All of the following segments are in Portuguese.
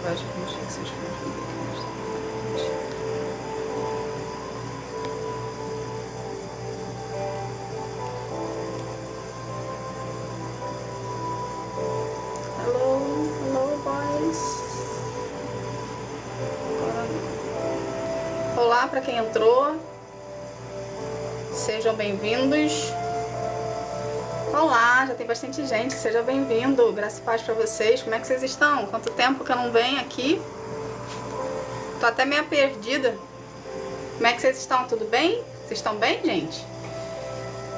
paz contigo, seus filhos. Hello boys. Olá para quem entrou. Sejam bem-vindos. Olá, já tem bastante gente, seja bem-vindo, graça e paz pra vocês. Como é que vocês estão? Quanto tempo que eu não venho aqui? Tô até meio perdida. Como é que vocês estão? Tudo bem? Vocês estão bem, gente?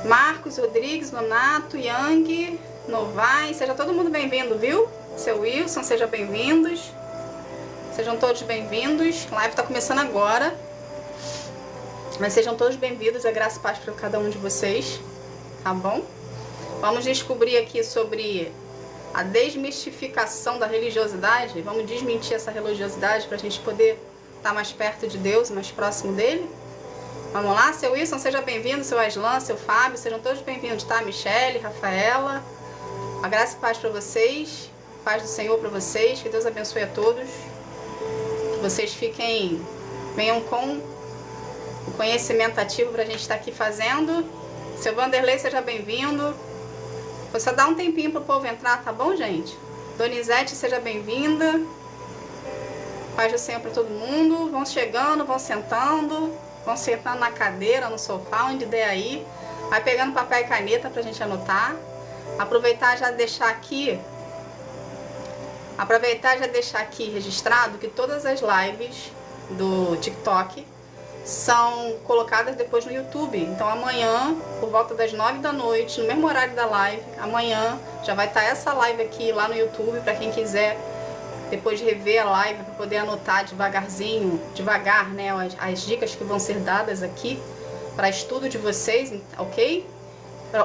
Marcos, Rodrigues, Nonato, Yang, Novai, seja todo mundo bem-vindo, viu? Seu Wilson, sejam bem-vindos. Sejam todos bem-vindos. A live tá começando agora. Mas sejam todos bem-vindos, graça e paz para cada um de vocês, tá bom? Vamos descobrir aqui sobre a desmistificação da religiosidade. Vamos desmentir essa religiosidade para a gente poder estar mais perto de Deus, mais próximo dele. Vamos lá, seu Wilson, seja bem-vindo, seu Aslan, seu Fábio, sejam todos bem-vindos, tá? Michele, Rafaela, a graça e paz para vocês, paz do Senhor para vocês, que Deus abençoe a todos, que vocês venham com o conhecimento ativo para a gente estar aqui fazendo. Seu Vanderlei, seja bem-vindo. Vou só dar um tempinho para o povo entrar, tá bom, gente? Donizete, seja bem-vinda. Paz do Senhor para todo mundo. Vão chegando, vão sentando na cadeira, no sofá, onde der aí. Vai pegando papel e caneta pra gente anotar. Aproveitar já deixar aqui registrado que todas as lives do TikTok são colocadas depois no YouTube. Então amanhã, por volta das 9 da noite, no mesmo horário da live, amanhã já vai estar essa live aqui lá no YouTube, para quem quiser depois rever a live, para poder anotar devagar, né, as dicas que vão ser dadas aqui para estudo de vocês, ok?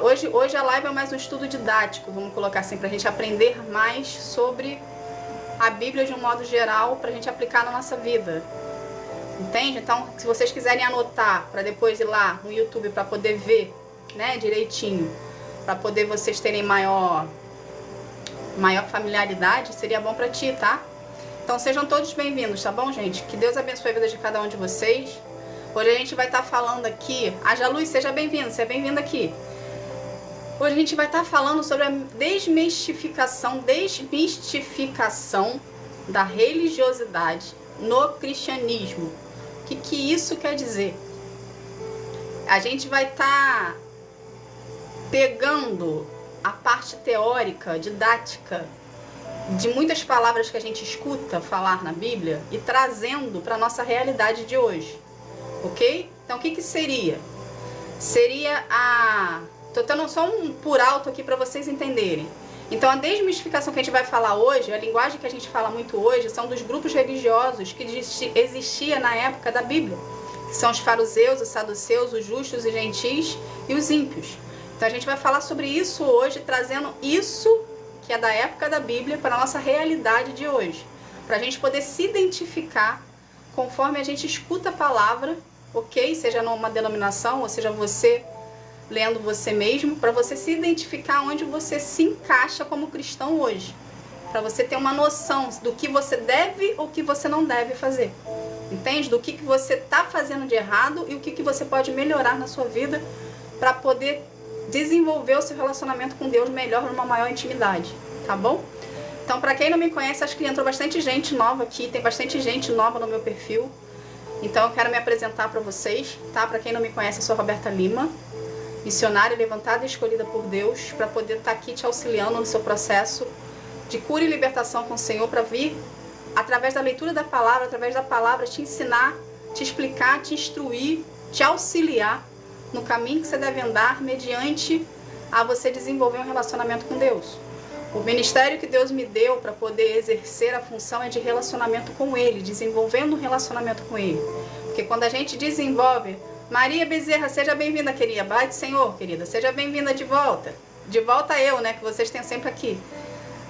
Hoje a live é mais um estudo didático, vamos colocar assim, para a gente aprender mais sobre a Bíblia de um modo geral, para a gente aplicar na nossa vida. Entende? Então, se vocês quiserem anotar para depois ir lá no YouTube para poder ver, né, direitinho, para poder vocês terem maior familiaridade, seria bom para ti, tá? Então, sejam todos bem-vindos, tá bom, gente? Que Deus abençoe a vida de cada um de vocês. Hoje a gente vai estar falando aqui... Haja Luz, seja bem-vindo, seja bem-vindo aqui. Hoje a gente vai estar falando sobre a desmistificação da religiosidade no cristianismo. O que isso quer dizer? A gente vai estar pegando a parte teórica, didática, de muitas palavras que a gente escuta falar na Bíblia e trazendo para a nossa realidade de hoje, ok? Então, o que seria? Seria Tô dando só um por alto aqui para vocês entenderem. Então, a desmistificação que a gente vai falar hoje, a linguagem que a gente fala muito hoje, são dos grupos religiosos que existia na época da Bíblia, que são os fariseus, os saduceus, os justos e gentis e os ímpios. Então, a gente vai falar sobre isso hoje, trazendo isso que é da época da Bíblia para a nossa realidade de hoje, para a gente poder se identificar conforme a gente escuta a palavra, ok? Seja numa denominação, ou seja você lendo você mesmo, para você se identificar onde você se encaixa como cristão hoje, para você ter uma noção do que você deve ou que você não deve fazer, entende? Do que você está fazendo de errado e o que você pode melhorar na sua vida para poder desenvolver o seu relacionamento com Deus melhor, numa maior intimidade, tá bom? Então, para quem não me conhece, acho que entrou bastante gente nova aqui, tem bastante gente nova no meu perfil, então eu quero me apresentar para vocês, tá? Para quem não me conhece, eu sou Roberta Lima, missionária levantada e escolhida por Deus para poder estar aqui te auxiliando no seu processo de cura e libertação com o Senhor, para vir, através da leitura da palavra, através da palavra, te ensinar, te explicar, te instruir, te auxiliar no caminho que você deve andar, mediante a você desenvolver um relacionamento com Deus. O ministério que Deus me deu para poder exercer a função é de relacionamento com Ele, desenvolvendo um relacionamento com Ele. Porque quando a gente desenvolve... Maria Bezerra, seja bem-vinda, querida. Pai do Senhor, querida. Seja bem-vinda de volta. De volta eu, né? Que vocês têm sempre aqui.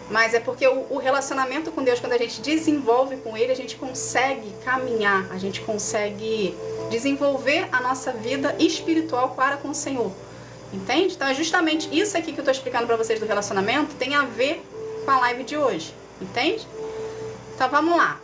Mas é porque o relacionamento com Deus, quando a gente desenvolve com Ele, a gente consegue caminhar, a gente consegue desenvolver a nossa vida espiritual para com o Senhor. Entende? Então é justamente isso aqui que eu estou explicando para vocês do relacionamento, tem a ver com a live de hoje. Entende? Então vamos lá.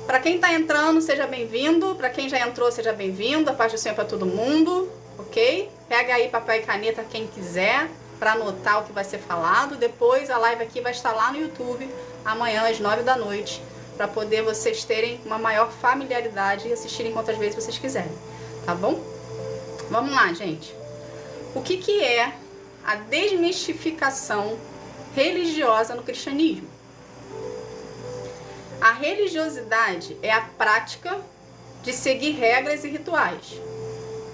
Para quem está entrando, seja bem-vindo. Para quem já entrou, seja bem-vindo. A paz do Senhor para todo mundo, ok? Pega aí papel e caneta quem quiser para anotar o que vai ser falado. Depois a live aqui vai estar lá no YouTube amanhã às 9 da noite, para poder vocês terem uma maior familiaridade e assistirem quantas vezes vocês quiserem, tá bom? Vamos lá, gente. O que é a desmistificação religiosa no cristianismo? A religiosidade é a prática de seguir regras e rituais,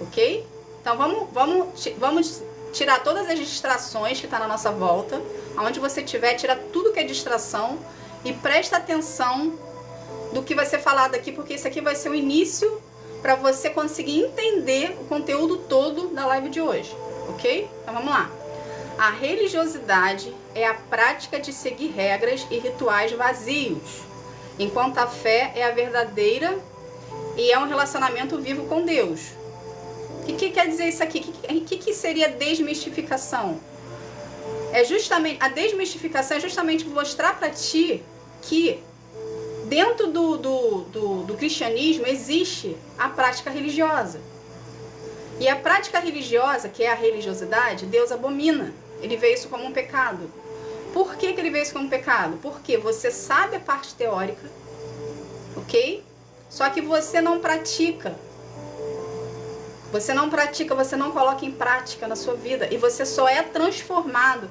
ok? Então vamos tirar todas as distrações que estão na nossa volta. Aonde você estiver, tira tudo que é distração e presta atenção do que vai ser falado aqui, porque isso aqui vai ser o início para você conseguir entender o conteúdo todo da live de hoje, ok? Então vamos lá. A religiosidade é a prática de seguir regras e rituais vazios, enquanto a fé é a verdadeira e é um relacionamento vivo com Deus. O que quer dizer isso aqui? O que seria desmistificação? A desmistificação é justamente mostrar para ti que dentro do cristianismo existe a prática religiosa. E a prática religiosa, que é a religiosidade, Deus abomina. Ele vê isso como um pecado. Por que ele vê isso como um pecado? Porque você sabe a parte teórica, ok? Só que você não pratica. Você não pratica, você não coloca em prática na sua vida. E você só é transformado.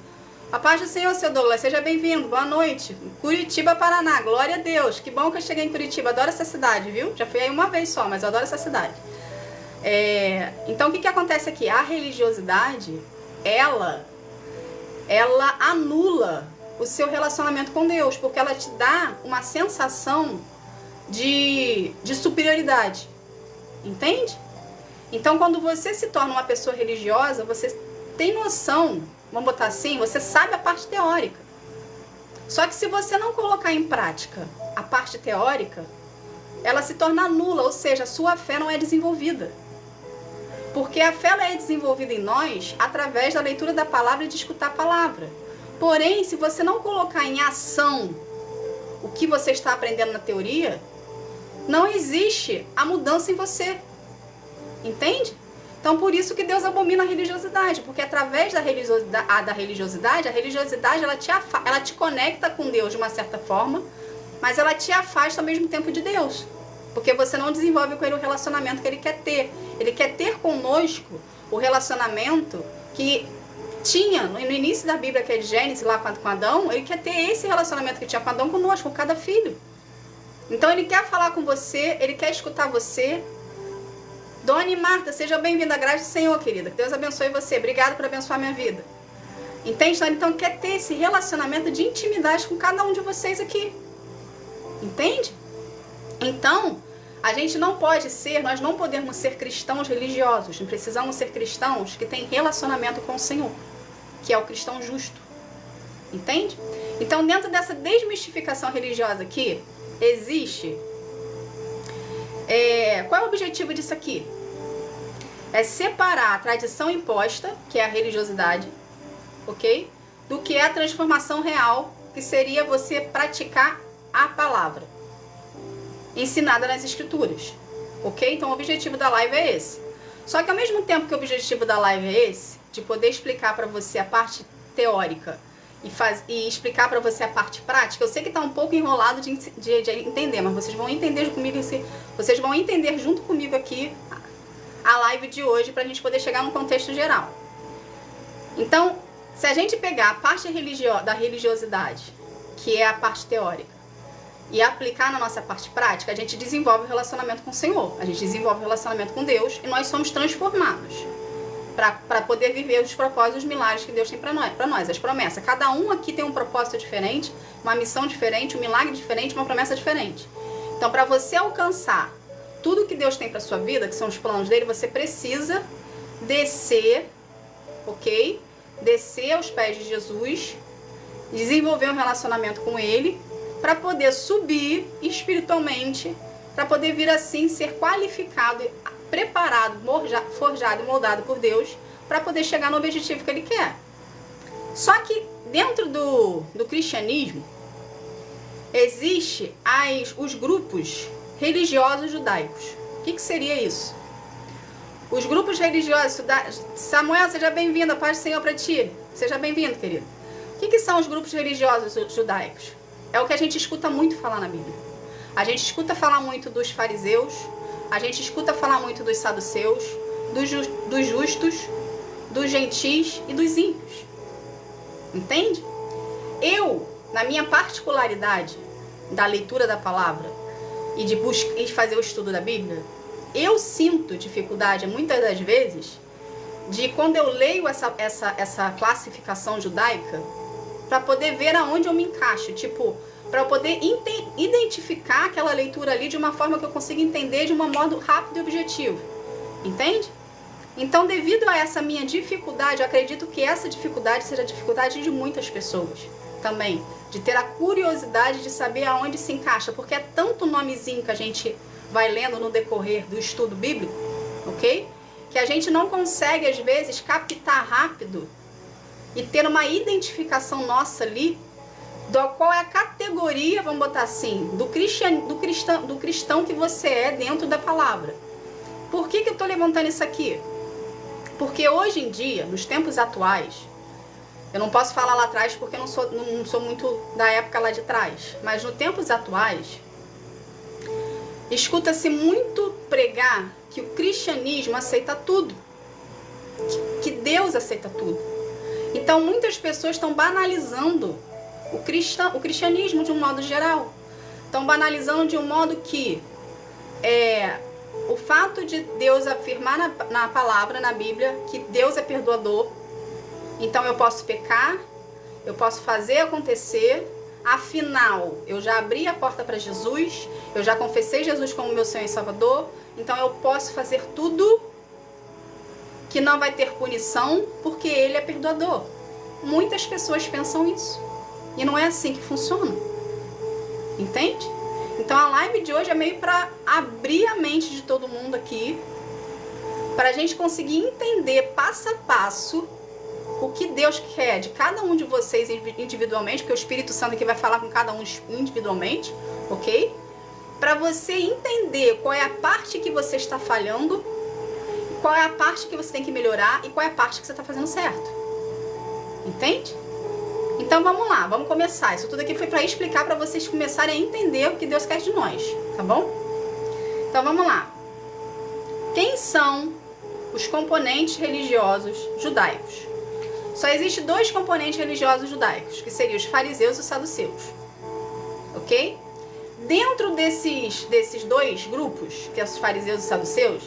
A paz do Senhor, seu Douglas, seja bem-vindo. Boa noite. Curitiba, Paraná. Glória a Deus. Que bom que eu cheguei em Curitiba. Adoro essa cidade, viu? Já fui aí uma vez só, mas eu adoro essa cidade. Então, o que acontece aqui? A religiosidade, ela anula o seu relacionamento com Deus, porque ela te dá uma sensação de superioridade. Entende? Então, quando você se torna uma pessoa religiosa, você tem noção, vamos botar assim, você sabe a parte teórica. Só que se você não colocar em prática a parte teórica, ela se torna nula, ou seja, a sua fé não é desenvolvida. Porque a fé ela é desenvolvida em nós através da leitura da palavra e de escutar a palavra. Porém, se você não colocar em ação o que você está aprendendo na teoria, não existe a mudança em você. Entende? Então, por isso que Deus abomina a religiosidade, porque através da religiosidade, a religiosidade ela te conecta com Deus de uma certa forma, mas ela te afasta ao mesmo tempo de Deus, porque você não desenvolve com ele o relacionamento que ele quer ter. Ele quer ter conosco o relacionamento que tinha no início da Bíblia, que é de Gênesis, lá com Adão. Ele quer ter esse relacionamento que tinha com Adão conosco, com cada filho. Então, ele quer falar com você, ele quer escutar você. Dona Marta, seja bem-vinda, a graça do Senhor, querida. Que Deus abençoe você. Obrigada por abençoar minha vida. Entende? Então, quer ter esse relacionamento de intimidade com cada um de vocês aqui. Entende? Então, a gente não pode ser, nós não podemos ser cristãos religiosos. Nós precisamos ser cristãos que têm relacionamento com o Senhor, que é o cristão justo. Entende? Então, dentro dessa desmistificação religiosa aqui, existe... qual é o objetivo disso aqui? É separar a tradição imposta, que é a religiosidade, ok? Do que é a transformação real, que seria você praticar a palavra ensinada nas escrituras, ok? Então o objetivo da live é esse. Só que ao mesmo tempo que o objetivo da live é esse, de poder explicar para você a parte teórica e explicar para você a parte prática, eu sei que está um pouco enrolado de entender, mas vocês vão entender comigo, vocês vão entender junto comigo aqui a live de hoje, para a gente poder chegar num contexto geral. Então, se a gente pegar a parte da religiosidade, que é a parte teórica, e aplicar na nossa parte prática, a gente desenvolve o relacionamento com o Senhor, a gente desenvolve o relacionamento com Deus, e nós somos transformados para poder viver os propósitos, os milagres que Deus tem para nós, as promessas. Cada um aqui tem um propósito diferente, uma missão diferente, um milagre diferente, uma promessa diferente. Então, para você alcançar tudo que Deus tem para sua vida, que são os planos dele, você precisa descer, ok? Descer aos pés de Jesus, desenvolver um relacionamento com ele, para poder subir espiritualmente, para poder vir assim ser qualificado, preparado, forjado e moldado por Deus, para poder chegar no objetivo que ele quer. Só que dentro do cristianismo, Existe os grupos religiosos judaicos. O que seria isso? Os grupos religiosos... Samuel, seja bem-vindo, a paz do Senhor para ti. Seja bem-vindo, querido. O que são os grupos religiosos judaicos? É o que a gente escuta muito falar na Bíblia. A gente escuta falar muito dos fariseus, a gente escuta falar muito dos saduceus, dos justos, dos gentis e dos ímpios. Entende? Eu, na minha particularidade da leitura da palavra e de fazer o estudo da Bíblia, eu sinto dificuldade, muitas das vezes, de quando eu leio essa classificação judaica, para poder ver aonde eu me encaixo, tipo, para eu poder identificar aquela leitura ali de uma forma que eu consiga entender de um modo rápido e objetivo. Entende? Então, devido a essa minha dificuldade, eu acredito que essa dificuldade seja a dificuldade de muitas pessoas também, de ter a curiosidade de saber aonde se encaixa, porque é tanto nomezinho que a gente vai lendo no decorrer do estudo bíblico, ok? Que a gente não consegue, às vezes, captar rápido e ter uma identificação nossa ali do qual é a categoria, vamos botar assim, do cristão que você é dentro da palavra. Por que eu estou levantando isso aqui? Porque hoje em dia, nos tempos atuais, eu não posso falar lá atrás porque eu não sou muito da época lá de trás, mas nos tempos atuais, escuta-se muito pregar que o cristianismo aceita tudo, que Deus aceita tudo. Então muitas pessoas estão banalizando o cristianismo de um modo geral. Estão banalizando de um modo que o fato de Deus afirmar na palavra, na Bíblia, que Deus é perdoador, então eu posso pecar, eu posso fazer acontecer, afinal, eu já abri a porta para Jesus, eu já confessei Jesus como meu Senhor e Salvador, então eu posso fazer tudo que não vai ter punição, porque Ele é perdoador. Muitas pessoas pensam isso, e não é assim que funciona, entende? Então a live de hoje é meio para abrir a mente de todo mundo aqui, para a gente conseguir entender passo a passo o que Deus quer de cada um de vocês individualmente, porque o Espírito Santo aqui vai falar com cada um individualmente, ok? Para você entender qual é a parte que você está falhando, qual é a parte que você tem que melhorar e qual é a parte que você está fazendo certo. Entende? Então vamos lá, vamos começar. Isso tudo aqui foi para explicar, para vocês começarem a entender o que Deus quer de nós, tá bom? Então vamos lá. Quem são os componentes religiosos judaicos? Só existem dois componentes religiosos judaicos, que seriam os fariseus e os saduceus, ok? Dentro desses dois grupos, que são os fariseus e os saduceus,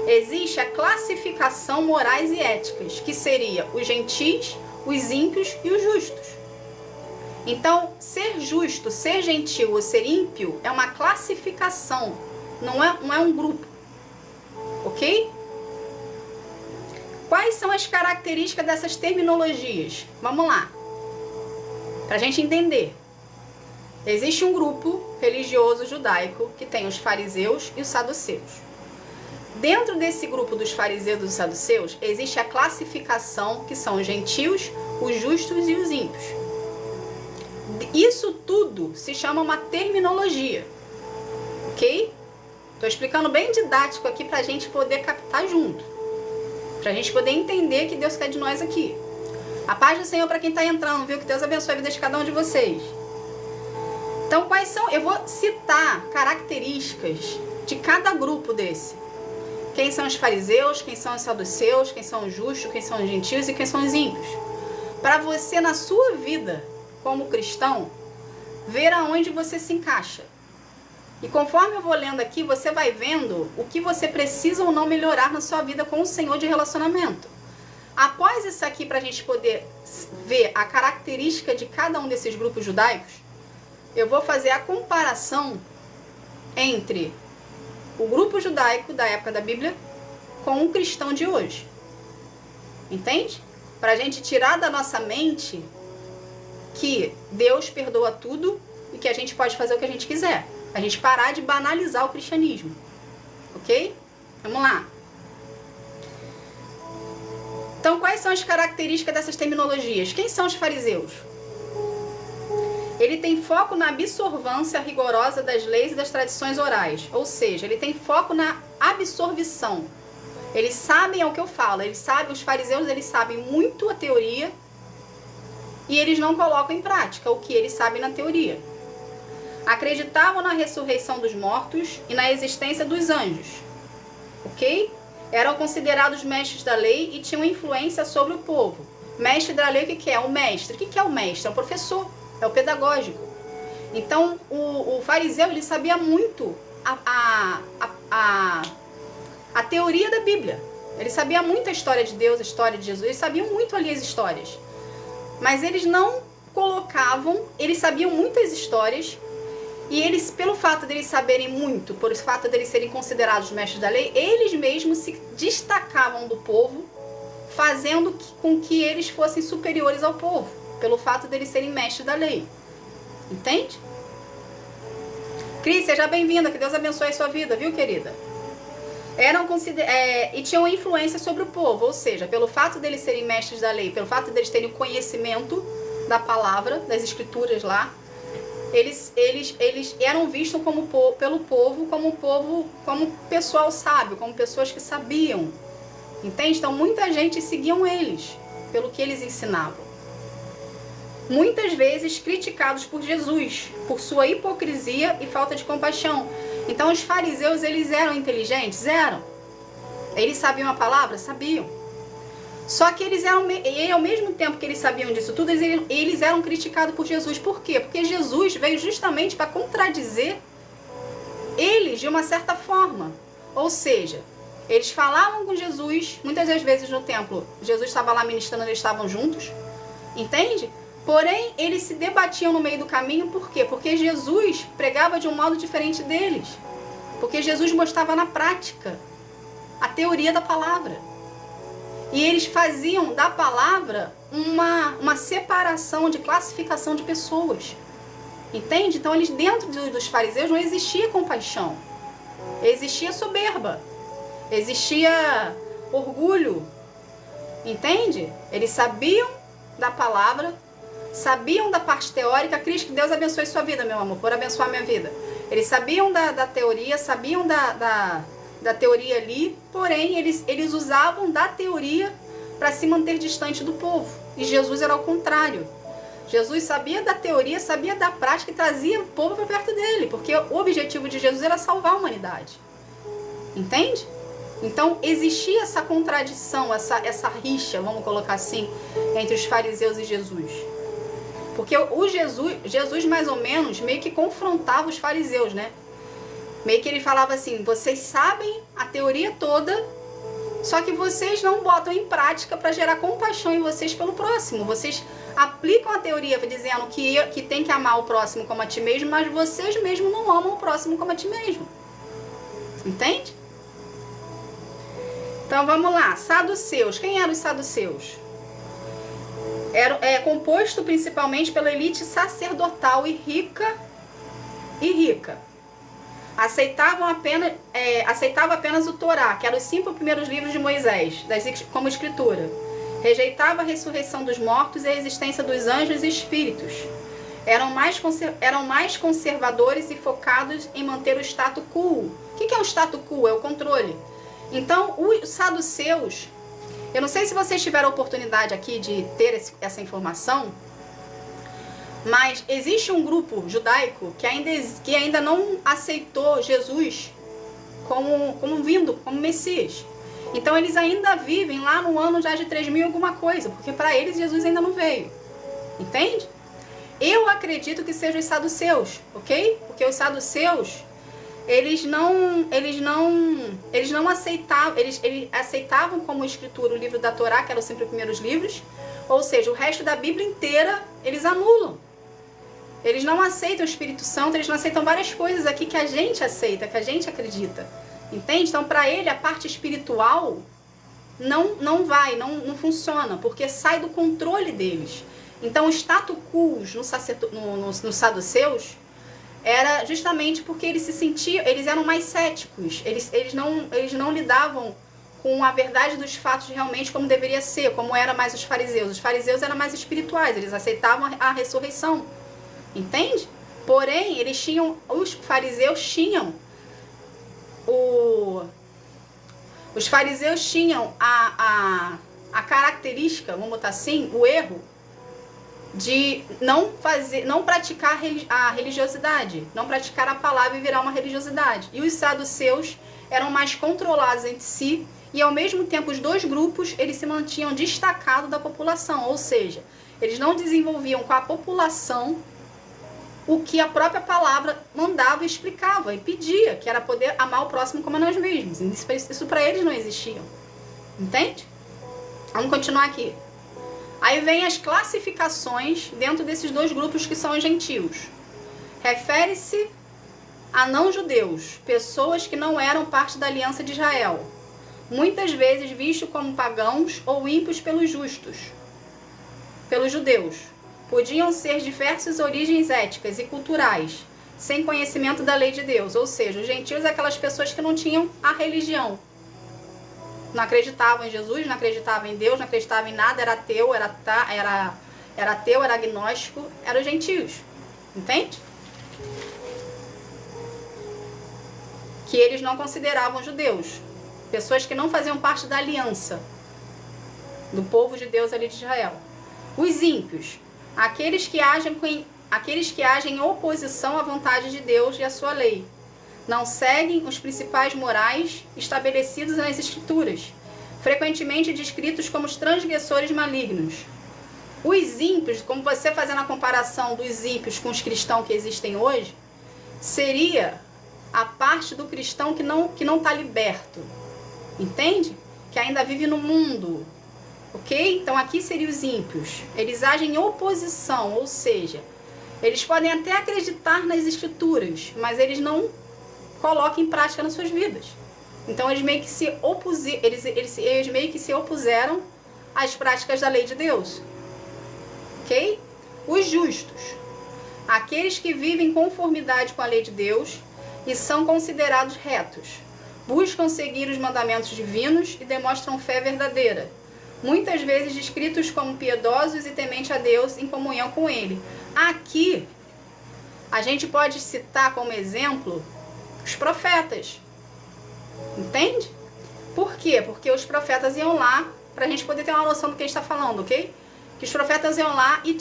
existe a classificação morais e éticas, que seria os gentis, os ímpios e os justos. Então, ser justo, ser gentil ou ser ímpio é uma classificação, não é um grupo, ok? Quais são as características dessas terminologias? Vamos lá, para a gente entender. Existe um grupo religioso judaico que tem os fariseus e os saduceus. Dentro desse grupo dos fariseus e dos saduceus, existe a classificação que são os gentios, os justos e os ímpios. Isso tudo se chama uma terminologia, ok? Estou explicando bem didático aqui para a gente poder captar junto, para a gente poder entender que Deus quer de nós aqui. A paz do Senhor para quem está entrando, viu? Que Deus abençoe a vida de cada um de vocês. Então, quais são? Eu vou citar características de cada grupo desse. Quem são os fariseus, quem são os saduceus, quem são os justos, quem são os gentios e quem são os ímpios. Para você, na sua vida, como cristão, ver aonde você se encaixa. E conforme eu vou lendo aqui, você vai vendo o que você precisa ou não melhorar na sua vida com o Senhor de relacionamento. Após isso aqui, para a gente poder ver a característica de cada um desses grupos judaicos, eu vou fazer a comparação entre o grupo judaico da época da Bíblia com o cristão de hoje. Entende? Para a gente tirar da nossa mente que Deus perdoa tudo e que a gente pode fazer o que a gente quiser. A gente parar de banalizar o cristianismo. Ok? Vamos lá. Então, quais são as características dessas terminologias? Quem são os fariseus? ele tem foco na absorvância rigorosa das leis e das tradições orais. Ou seja, ele tem foco na absorção. Eles sabem, é o que eu falo, os fariseus, eles sabem muito a teoria e eles não colocam em prática o que eles sabem na teoria. Acreditavam na ressurreição dos mortos e na existência dos anjos, ok? Eram considerados mestres da lei e tinham influência sobre o povo. Mestre da lei, o que é? O mestre. O que é o mestre? É o professor, é o pedagógico. Então, o fariseu, ele sabia muito a teoria da Bíblia. Ele sabia muito a história de Deus, a história de Jesus. Eles sabiam muito ali as histórias. Mas eles não colocavam, eles sabiam muitas histórias. E eles, pelo fato de eles saberem muito, por fato de eles serem considerados mestres da lei, eles mesmos se destacavam do povo, fazendo com que eles fossem superiores ao povo, pelo fato de eles serem mestres da lei. Entende? Cris, seja bem-vinda, que Deus abençoe a sua vida, viu, querida? E tinham influência sobre o povo, ou seja, pelo fato de eles serem mestres da lei, pelo fato de eles terem o conhecimento da palavra, das escrituras lá, eles eram vistos pelo povo como pessoal sábio, como pessoas que sabiam. Entende? Então muita gente seguiam eles, pelo que eles ensinavam. Muitas vezes criticados por Jesus, por sua hipocrisia e falta de compaixão. Então os fariseus, eles eram inteligentes? Eram. Eles sabiam a palavra? Sabiam. Só que ao mesmo tempo que eles sabiam disso tudo, eles eram criticados por Jesus. Por quê? Porque Jesus veio justamente para contradizer eles de uma certa forma. Ou seja, eles falavam com Jesus, muitas das vezes no templo, Jesus estava lá ministrando, eles estavam juntos, entende? Porém, eles se debatiam no meio do caminho, por quê? Porque Jesus pregava de um modo diferente deles. Porque Jesus mostrava na prática a teoria da palavra. E eles faziam da palavra uma separação de classificação de pessoas. Entende? Então, dentro dos fariseus não existia compaixão. Existia soberba. Existia orgulho. Entende? Eles sabiam da palavra, sabiam da parte teórica. Cris, que Deus abençoe sua vida, meu amor, por abençoar minha vida. Eles sabiam da teoria, sabiam da teoria ali, porém eles usavam da teoria para se manter distante do povo. E Jesus era ao contrário. Jesus sabia da teoria, sabia da prática e trazia o povo para perto dele, porque o objetivo de Jesus era salvar a humanidade. Entende? Então existia essa contradição, essa rixa, vamos colocar assim, entre os fariseus e Jesus. Porque Jesus mais ou menos meio que confrontava os fariseus, né? Meio que ele falava assim, vocês sabem a teoria toda, só que vocês não botam em prática para gerar compaixão em vocês pelo próximo. Vocês aplicam a teoria dizendo que tem que amar o próximo como a ti mesmo, mas vocês mesmos não amam o próximo como a ti mesmo. Entende? Então vamos lá, saduceus. Quem eram os saduceus? Composto principalmente pela elite sacerdotal e rica. Aceitava apenas o Torá, que eram os 5 primeiros livros de Moisés, como escritura. Rejeitava a ressurreição dos mortos e a existência dos anjos e espíritos. Eram mais conservadores e focados em manter o status quo. O que é o status quo? É o controle. Então, os saduceus, eu não sei se vocês tiveram a oportunidade aqui de ter essa informação, mas existe um grupo judaico que ainda não aceitou Jesus como Messias. Então eles ainda vivem lá no ano já de 3000 alguma coisa, porque para eles Jesus ainda não veio. Entende? Eu acredito que sejam os saduceus, ok? Porque os saduceus, eles aceitavam como escritura o livro da Torá, que eram os 5 primeiros livros, ou seja, o resto da Bíblia inteira eles anulam. Eles não aceitam o Espírito Santo, eles não aceitam várias coisas aqui que a gente aceita, que a gente acredita. Entende? Então, para ele, a parte espiritual não funciona, porque sai do controle deles. Então, o status quo nos saduceus era justamente porque eles eram mais céticos, eles não lidavam com a verdade dos fatos realmente como deveria ser, como era mais os fariseus. Os fariseus eram mais espirituais, eles aceitavam a ressurreição. Entende? Porém, os fariseus tinham a característica, vamos botar assim, o erro de não praticar a religiosidade, não praticar a palavra e virar uma religiosidade. E os saduceus eram mais controlados entre si e, ao mesmo tempo, os dois grupos eles se mantinham destacados da população, ou seja, eles não desenvolviam com a população o que a própria palavra mandava e explicava e pedia, que era poder amar o próximo como a nós mesmos. Isso para eles não existia. Entende? Vamos continuar aqui. Aí vem as classificações dentro desses dois grupos que são os gentios. Refere-se a não-judeus, pessoas que não eram parte da aliança de Israel, muitas vezes vistos como pagãos ou ímpios pelos judeus. Podiam ser diversas origens étnicas e culturais, sem conhecimento da lei de Deus. Ou seja, os gentios, aquelas pessoas que não tinham a religião. Não acreditavam em Jesus, não acreditavam em Deus, não acreditavam em nada, era ateu, era agnóstico, eram os gentios. Entende? Que eles não consideravam judeus. Pessoas que não faziam parte da aliança do povo de Deus ali de Israel. Os ímpios, aqueles que agem em oposição à vontade de Deus e à sua lei. Não seguem os principais morais estabelecidos nas Escrituras, frequentemente descritos como os transgressores malignos. Os ímpios, como você fazendo a comparação dos ímpios com os cristãos que existem hoje, seria a parte do cristão que não está liberto, entende? Que ainda vive no mundo, ok? Então aqui seriam os ímpios. Eles agem em oposição, ou seja, eles podem até acreditar nas Escrituras, mas eles não colocam em prática nas suas vidas. Então eles meio que se opuseram às práticas da lei de Deus, ok? Os justos, aqueles que vivem em conformidade com a lei de Deus e são considerados retos, buscam seguir os mandamentos divinos e demonstram fé verdadeira, muitas vezes descritos como piedosos e tementes a Deus em comunhão com Ele. Aqui, a gente pode citar como exemplo os profetas. Entende? Por quê? Porque os profetas iam lá, para a gente poder ter uma noção do que a gente está falando, ok? Que os profetas iam lá e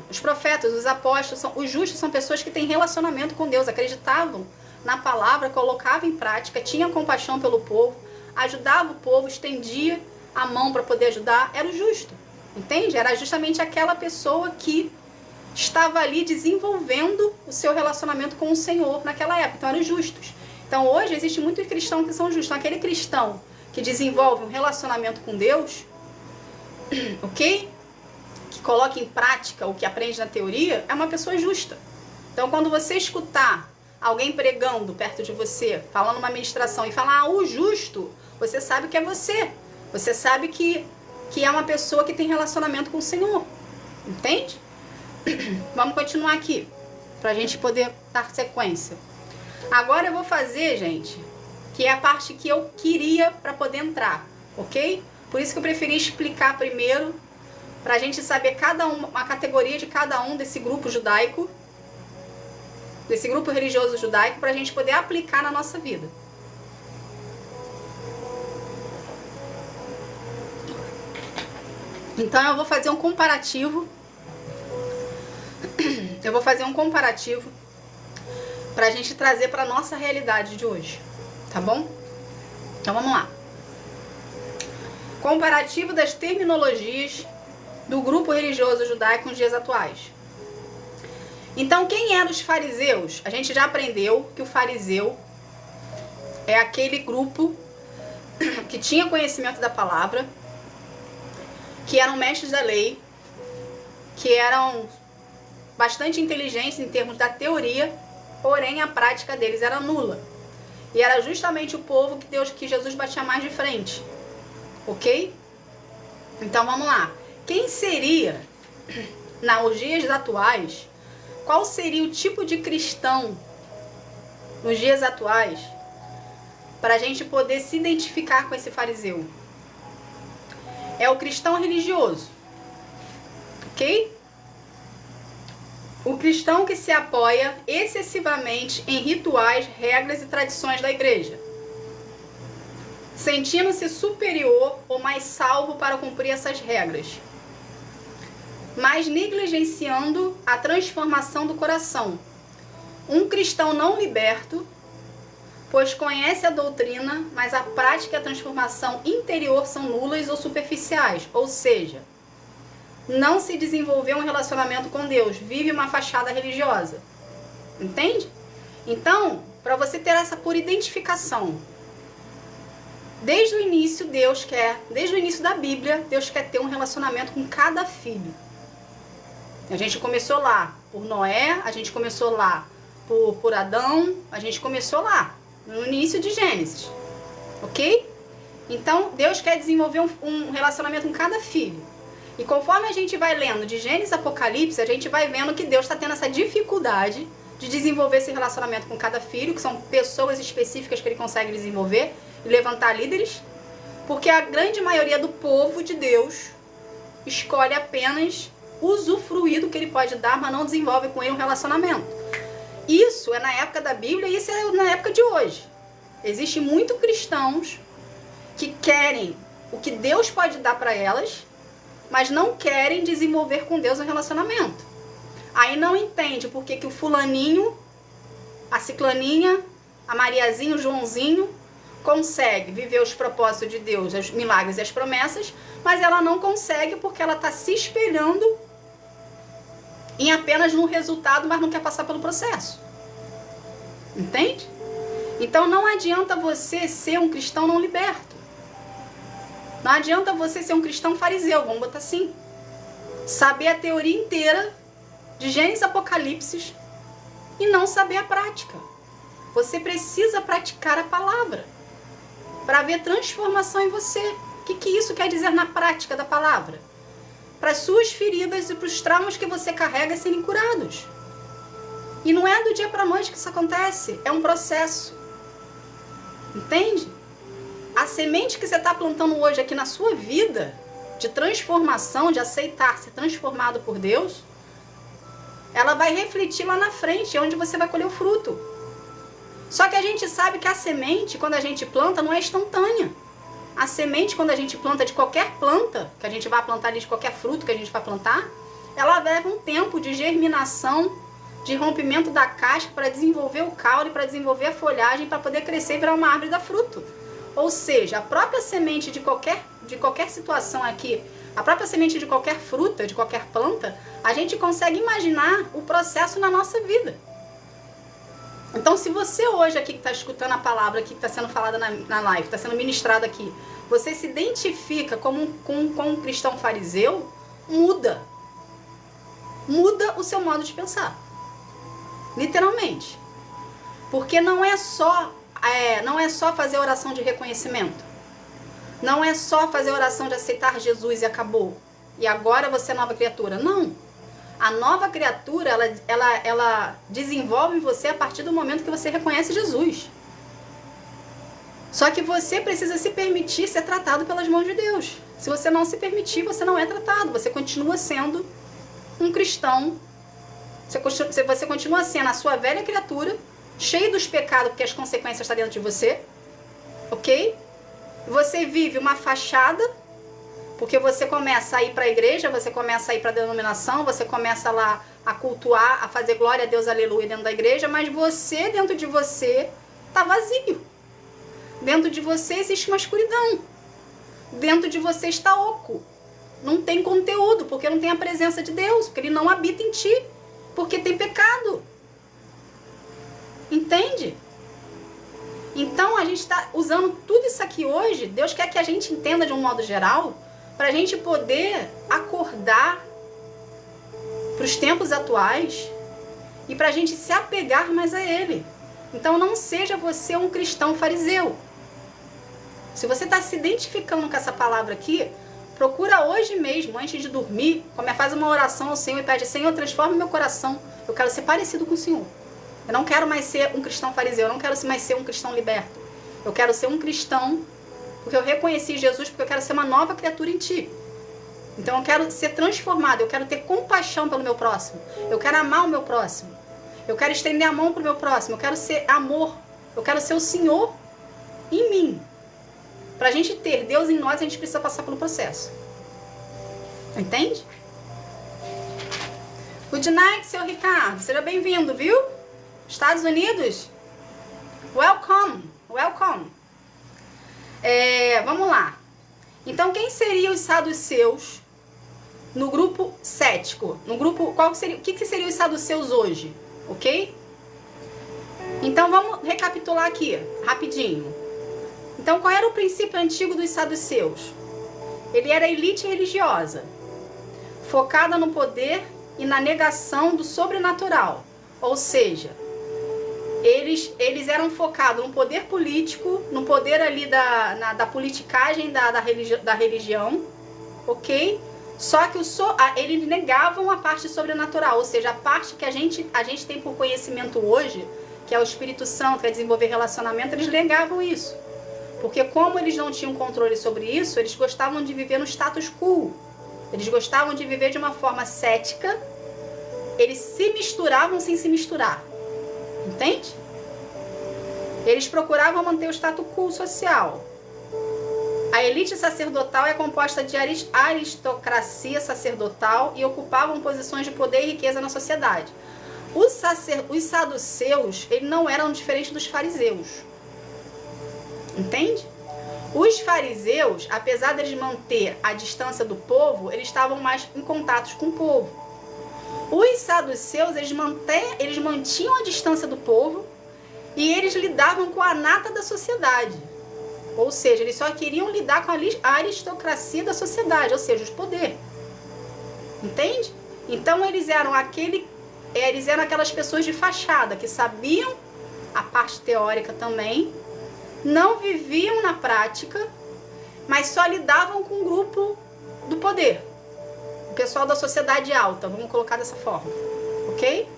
os profetas, os apóstolos, os justos são pessoas que têm relacionamento com Deus, acreditavam na palavra, colocavam em prática, tinham compaixão pelo povo, ajudavam o povo, estendia a mão para poder ajudar, era o justo, entende? Era justamente aquela pessoa que estava ali desenvolvendo o seu relacionamento com o Senhor naquela época, então eram justos. Então hoje existe muitos cristãos que são justos, então, aquele cristão que desenvolve um relacionamento com Deus, ok? Que coloca em prática o que aprende na teoria, é uma pessoa justa. Então quando você escutar alguém pregando perto de você, falando uma ministração e falar, o justo, você sabe que é você. Você sabe que é uma pessoa que tem relacionamento com o Senhor. Entende? Vamos continuar aqui, pra gente poder dar sequência. Agora eu vou fazer, gente, que é a parte que eu queria para poder entrar, ok? Por isso que eu preferi explicar primeiro, pra gente saber a categoria de cada um desse grupo judaico, desse grupo religioso judaico, pra gente poder aplicar na nossa vida. Então eu vou fazer um comparativo. Pra gente trazer pra nossa realidade de hoje, tá bom? Então vamos lá. Comparativo das terminologias do grupo religioso judaico nos dias atuais. Então, quem eram os fariseus? A gente já aprendeu que o fariseu é aquele grupo que tinha conhecimento da palavra, que eram mestres da lei, que eram bastante inteligentes em termos da teoria, porém a prática deles era nula. E era justamente o povo que Jesus batia mais de frente. Ok? Então vamos lá. Quem seria, nos dias atuais, qual seria o tipo de cristão nos dias atuais para a gente poder se identificar com esse fariseu? É o cristão religioso. Ok? O cristão que se apoia excessivamente em rituais, regras e tradições da igreja, sentindo-se superior ou mais salvo para cumprir essas regras, mas negligenciando a transformação do coração. Um cristão não liberto, pois conhece a doutrina, mas a prática e a transformação interior são nulas ou superficiais, ou seja, não se desenvolveu um relacionamento com Deus, vive uma fachada religiosa. Entende? Então, para você ter essa por identificação, desde o início desde o início da Bíblia, Deus quer ter um relacionamento com cada filho. A gente começou lá por Noé, a gente começou lá por Adão, a gente começou lá, no início de Gênesis. Ok? Então, Deus quer desenvolver um relacionamento com cada filho. E conforme a gente vai lendo de Gênesis a Apocalipse, a gente vai vendo que Deus está tendo essa dificuldade de desenvolver esse relacionamento com cada filho, que são pessoas específicas que ele consegue desenvolver e levantar líderes, porque a grande maioria do povo de Deus escolhe apenas usufruir do que ele pode dar, mas não desenvolve com ele um relacionamento. Isso é na época da Bíblia e isso é na época de hoje. Existem muitos cristãos que querem o que Deus pode dar para elas, mas não querem desenvolver com Deus um relacionamento. Aí não entende por que o fulaninho, a ciclaninha, a Mariazinha, o Joãozinho consegue viver os propósitos de Deus, os milagres e as promessas, mas ela não consegue porque ela está se espelhando em apenas no resultado, mas não quer passar pelo processo. Entende? Então não adianta você ser um cristão não liberto. Não adianta você ser um cristão fariseu, vamos botar assim. Saber a teoria inteira de Gênesis e Apocalipse e não saber a prática. Você precisa praticar a palavra para ver transformação em você. O que isso quer dizer na prática da palavra? Para as suas feridas e para os traumas que você carrega serem curados. E não é do dia para a noite que isso acontece, é um processo. Entende? A semente que você está plantando hoje aqui na sua vida, de transformação, de aceitar ser transformado por Deus, ela vai refletir lá na frente, onde você vai colher o fruto. Só que a gente sabe que a semente, quando a gente planta, não é instantânea. A semente, quando a gente planta de qualquer planta, que a gente vai plantar ali de qualquer fruto que a gente vai plantar, ela leva um tempo de germinação, de rompimento da casca para desenvolver o caule, para desenvolver a folhagem, para poder crescer e virar uma árvore e dar fruto. Ou seja, a própria semente de qualquer situação aqui, a própria semente de qualquer fruta, de qualquer planta, a gente consegue imaginar o processo na nossa vida. Então, se você hoje aqui que está escutando a palavra aqui que está sendo falada na live, está sendo ministrada aqui, você se identifica como um cristão fariseu, muda. Muda o seu modo de pensar. Literalmente. Porque não é só fazer oração de reconhecimento. Não é só fazer oração de aceitar Jesus e acabou. E agora você é nova criatura. Não. A nova criatura, ela desenvolve em você a partir do momento que você reconhece Jesus. Só que você precisa se permitir ser tratado pelas mãos de Deus. Se você não se permitir, você não é tratado. Você continua sendo um cristão. Você continua sendo a sua velha criatura, cheio dos pecados, porque as consequências estão dentro de você. Ok? Você vive uma fachada, porque você começa a ir para a igreja, você começa a ir para a denominação, você começa lá a cultuar, a fazer glória a Deus, aleluia, dentro da igreja, mas você, dentro de você, está vazio. Dentro de você existe uma escuridão. Dentro de você está oco. Não tem conteúdo, porque não tem a presença de Deus, porque Ele não habita em ti, porque tem pecado. Entende? Então a gente está usando tudo isso aqui hoje. Deus quer que a gente entenda de um modo geral, para a gente poder acordar para os tempos atuais e para a gente se apegar mais a Ele. Então não seja você um cristão fariseu. Se você está se identificando com essa palavra aqui, procura hoje mesmo, antes de dormir, faz uma oração ao Senhor e pede: Senhor, transforma meu coração. Eu quero ser parecido com o Senhor. Eu não quero mais ser um cristão fariseu, eu não quero mais ser um cristão liberto. Eu quero ser um cristão porque eu reconheci Jesus, porque eu quero ser uma nova criatura em ti. Então eu quero ser transformada, eu quero ter compaixão pelo meu próximo, eu quero amar o meu próximo, eu quero estender a mão para o meu próximo, eu quero ser amor, eu quero ser o Senhor em mim. Para a gente ter Deus em nós, a gente precisa passar pelo processo. Entende? Good night, seu Ricardo. Seja bem-vindo, viu? Estados Unidos? Welcome, welcome. Vamos lá. Então, quem seriam os saduceus no grupo cético? No grupo, o que seriam os saduceus hoje? Ok? Então, vamos recapitular aqui, rapidinho. Então, qual era o princípio antigo dos saduceus? Ele era elite religiosa, focada no poder e na negação do sobrenatural. Ou seja, eles eram focados no poder político, no poder ali da politicagem da religião, ok? Só que eles negavam a parte sobrenatural, ou seja, a parte que a gente tem por conhecimento hoje, que é o Espírito Santo, que é desenvolver relacionamento, eles negavam isso. Porque como eles não tinham controle sobre isso, eles gostavam de viver no status quo. Eles gostavam de viver de uma forma cética. Eles se misturavam sem se misturar. Entende? Eles procuravam manter o status quo social. A elite sacerdotal é composta de aristocracia sacerdotal e ocupavam posições de poder e riqueza na sociedade. Os saduceus, eles não eram diferentes dos fariseus. Entende? Os fariseus, apesar de eles manter a distância do povo, eles estavam mais em contatos com o povo. Os saduceus, eles mantinham a distância do povo e eles lidavam com a nata da sociedade. Ou seja, eles só queriam lidar com a aristocracia da sociedade, ou seja, os poderes. Entende? Então eles eram aquelas pessoas de fachada, que sabiam a parte teórica também, não viviam na prática, mas só lidavam com o grupo do poder. O pessoal da sociedade alta, vamos colocar dessa forma, ok?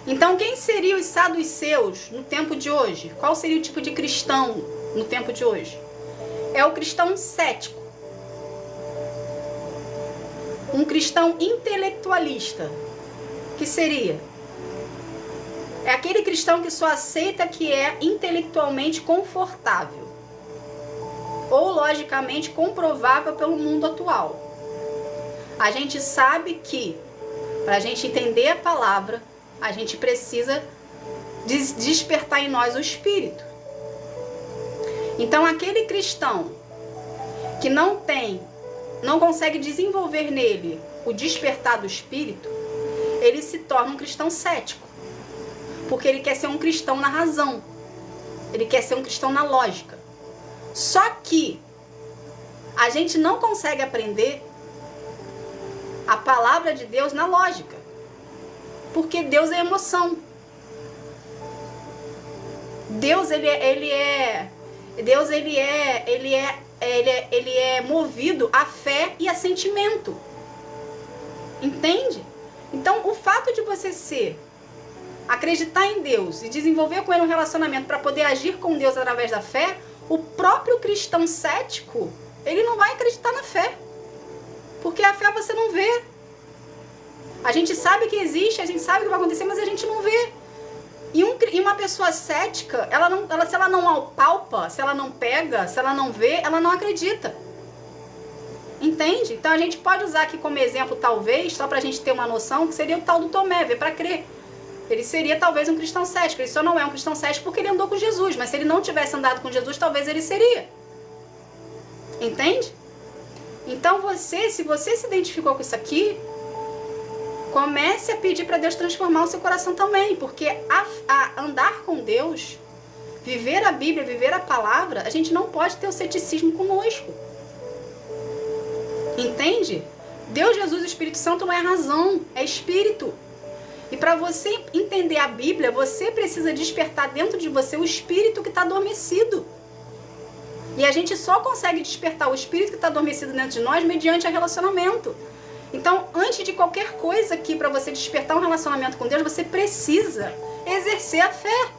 Então, quem seriam os saduceus no tempo de hoje? Qual seria o tipo de cristão no tempo de hoje? É o cristão cético. Um cristão intelectualista. Que seria? É aquele cristão que só aceita que é intelectualmente confortável ou logicamente comprovável pelo mundo atual. A gente sabe que para a gente entender a palavra, a gente precisa despertar em nós o espírito. Então, aquele cristão que não consegue desenvolver nele o despertar do espírito, ele se torna um cristão cético. Porque ele quer ser um cristão na razão. Ele quer ser um cristão na lógica. Só que a gente não consegue aprender a palavra de Deus na lógica. Porque Deus é emoção. Deus ele é movido a fé e a sentimento. Entende? Então, o fato de você acreditar em Deus e desenvolver com ele um relacionamento para poder agir com Deus através da fé, o próprio cristão cético, ele não vai acreditar na fé. Porque a fé você não vê. A gente sabe que existe, a gente sabe que vai acontecer, mas a gente não vê. E uma pessoa cética, se ela não apalpa, se ela não pega, se ela não vê, ela não acredita. Entende? Então a gente pode usar aqui como exemplo, talvez, só pra gente ter uma noção, que seria o tal do Tomé, ver pra crer. Ele seria talvez um cristão cético. Ele só não é um cristão cético porque ele andou com Jesus. Mas se ele não tivesse andado com Jesus, talvez ele seria. Entende? Então se você se identificou com isso aqui, comece a pedir para Deus transformar o seu coração também. Porque a andar com Deus, viver a Bíblia, viver a palavra, a gente não pode ter o ceticismo conosco. Entende? Deus, Jesus e o Espírito Santo não é razão, é espírito. E para você entender a Bíblia, você precisa despertar dentro de você o espírito que está adormecido. E a gente só consegue despertar o espírito que está adormecido dentro de nós mediante o relacionamento. Então, antes de qualquer coisa aqui, para você despertar um relacionamento com Deus, você precisa exercer a fé.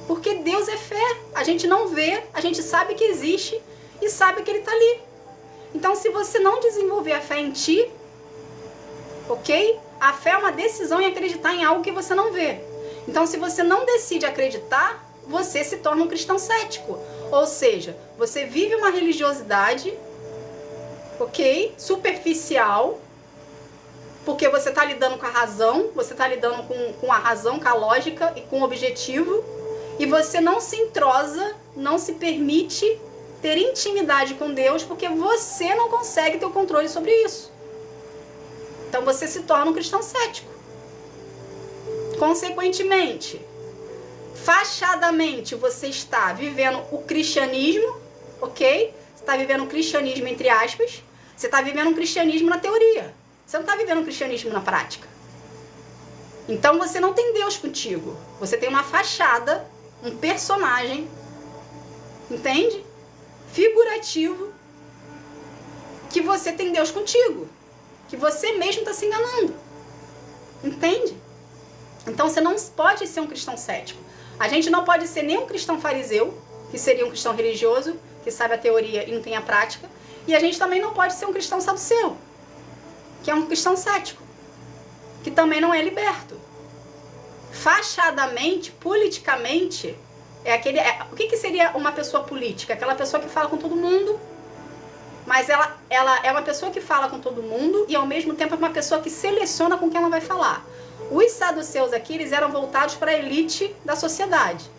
Porque Deus é fé. A gente não vê, a gente sabe que existe. e sabe que ele está ali. Então, se você não desenvolver a fé em ti, ok? A fé é uma decisão em acreditar em algo que você não vê. Então, se você não decide acreditar, você se torna um cristão cético. Ou seja, você vive uma religiosidade, ok? Superficial, porque você está lidando com a razão, você está lidando com a razão, com a lógica e com o objetivo, e você não se entrosa, não se permite ter intimidade com Deus, porque você não consegue ter o controle sobre isso. Então você se torna um cristão cético. Consequentemente, fachadamente, você está vivendo o cristianismo, ok? Você está vivendo o cristianismo entre aspas, você está vivendo um cristianismo na teoria. Você não está vivendo um cristianismo na prática. Então você não tem Deus contigo. Você tem uma fachada, um personagem, entende? Figurativo, que você tem Deus contigo. Que você mesmo está se enganando. Entende? Então você não pode ser um cristão cético. A gente não pode ser nem um cristão fariseu, que seria um cristão religioso, que sabe a teoria e não tem a prática. E a gente também não pode ser um cristão saduceu, que é um cristão cético, que também não é liberto. Fachadamente, politicamente, o que seria uma pessoa política? Aquela pessoa que fala com todo mundo, mas ela é uma pessoa que fala com todo mundo e ao mesmo tempo é uma pessoa que seleciona com quem ela vai falar. Os saduceus aqui, eles eram voltados para a elite da sociedade.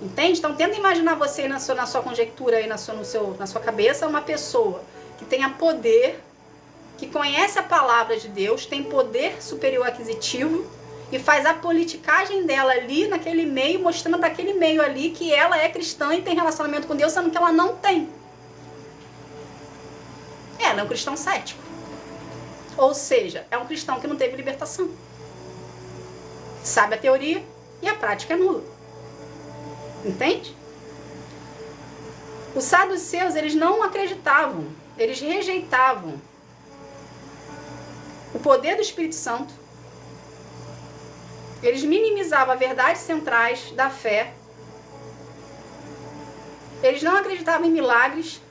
Entende? Então tenta imaginar você aí na sua conjectura, aí na sua cabeça, uma pessoa que tenha poder, que conhece a palavra de Deus, tem poder superior aquisitivo e faz a politicagem dela ali naquele meio, mostrando para aquele meio ali que ela é cristã e tem relacionamento com Deus, sendo que ela não tem. Ela é um cristão cético. Ou seja, é um cristão que não teve libertação. Sabe a teoria e a prática é nula. Entende? Os saduceus, eles não acreditavam, eles rejeitavam o poder do Espírito Santo. Eles minimizavam as verdades centrais da fé. Eles não acreditavam em milagres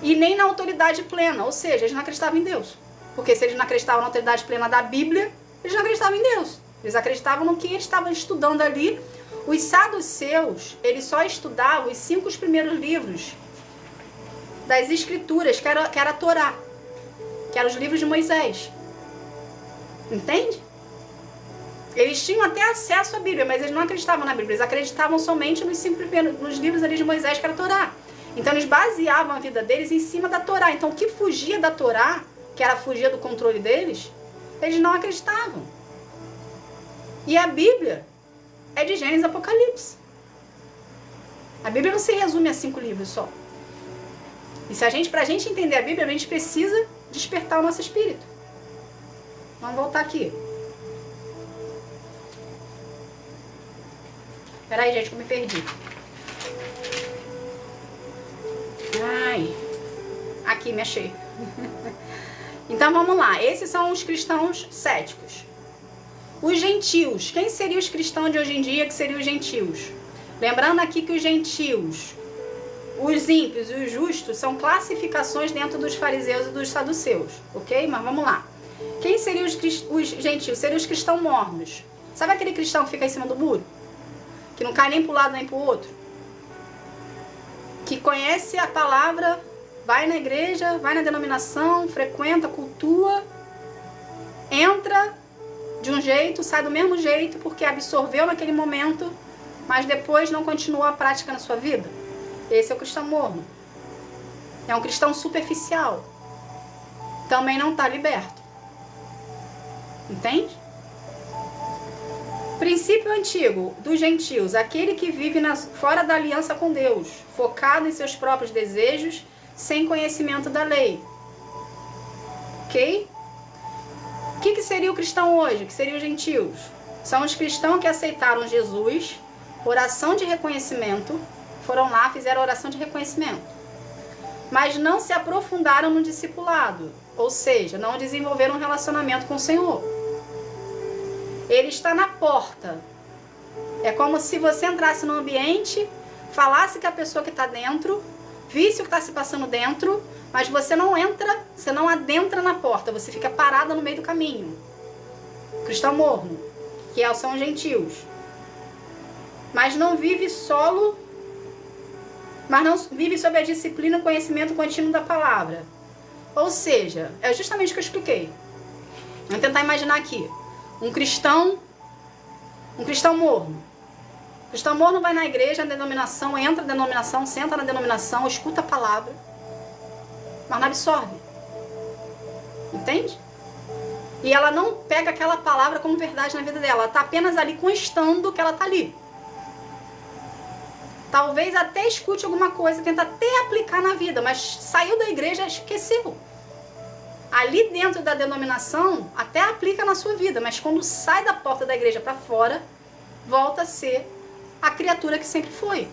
e nem na autoridade plena, ou seja, eles não acreditavam em Deus. Porque se eles não acreditavam na autoridade plena da Bíblia, eles não acreditavam em Deus. Eles acreditavam no que eles estavam estudando ali. Os saduceus, eles só estudavam os 5 primeiros livros das Escrituras, que era a Torá, que eram os livros de Moisés. Entende? Eles tinham até acesso à Bíblia, mas eles não acreditavam na Bíblia. Eles acreditavam somente nos 5 primeiros nos livros ali de Moisés, que era a Torá. Então eles baseavam a vida deles em cima da Torá. Então o que fugia da Torá, que era fugir do controle deles, eles não acreditavam. E a Bíblia é de Gênesis e Apocalipse. A Bíblia não se resume a 5 livros só. E pra gente entender a Bíblia, a gente precisa despertar o nosso espírito. Vamos voltar aqui. Peraí, gente, que eu me perdi. Ai, aqui, me achei. Então, vamos lá. Esses são os cristãos céticos. Os gentios. Quem seriam os cristãos de hoje em dia que seriam os gentios? Lembrando aqui que os gentios, os ímpios e os justos são classificações dentro dos fariseus e dos saduceus. Ok? Mas vamos lá. Quem seriam os gentios? Seriam os cristãos mornos. Sabe aquele cristão que fica em cima do muro? Que não cai nem para um lado nem para o outro? Que conhece a palavra, vai na igreja, vai na denominação, frequenta, cultua, entra de um jeito, sai do mesmo jeito porque absorveu naquele momento, mas depois não continua a prática na sua vida. Esse é o cristão morno. É um cristão superficial. Também não está liberto. Entende? Princípio antigo dos gentios, aquele que vive fora da aliança com Deus, focado em seus próprios desejos, sem conhecimento da lei. Ok? O que seria o cristão hoje? O que seriam os gentios? São os cristãos que aceitaram Jesus, oração de reconhecimento, foram lá, fizeram oração de reconhecimento, mas não se aprofundaram no discipulado, ou seja, não desenvolveram um relacionamento com o Senhor. Ele está na porta. É como se você entrasse no ambiente, falasse com a pessoa que está dentro, visse o que está se passando dentro, mas você não entra, você não adentra na porta, você fica parada no meio do caminho. Cristão morno, que são os gentios. Mas não vive solo, mas não vive sob a disciplina e o conhecimento contínuo da palavra. Ou seja, é justamente o que eu expliquei. Vamos tentar imaginar aqui. Um cristão morno. O cristão morno vai na igreja, na denominação, entra na denominação, senta na denominação, escuta a palavra, mas não absorve. Entende? E ela não pega aquela palavra como verdade na vida dela. Ela está apenas ali constando que ela está ali. Talvez até escute alguma coisa, tenta até aplicar na vida, mas saiu da igreja e esqueceu. Ali dentro da denominação, até aplica na sua vida, mas quando sai da porta da igreja para fora, volta a ser a criatura que sempre foi.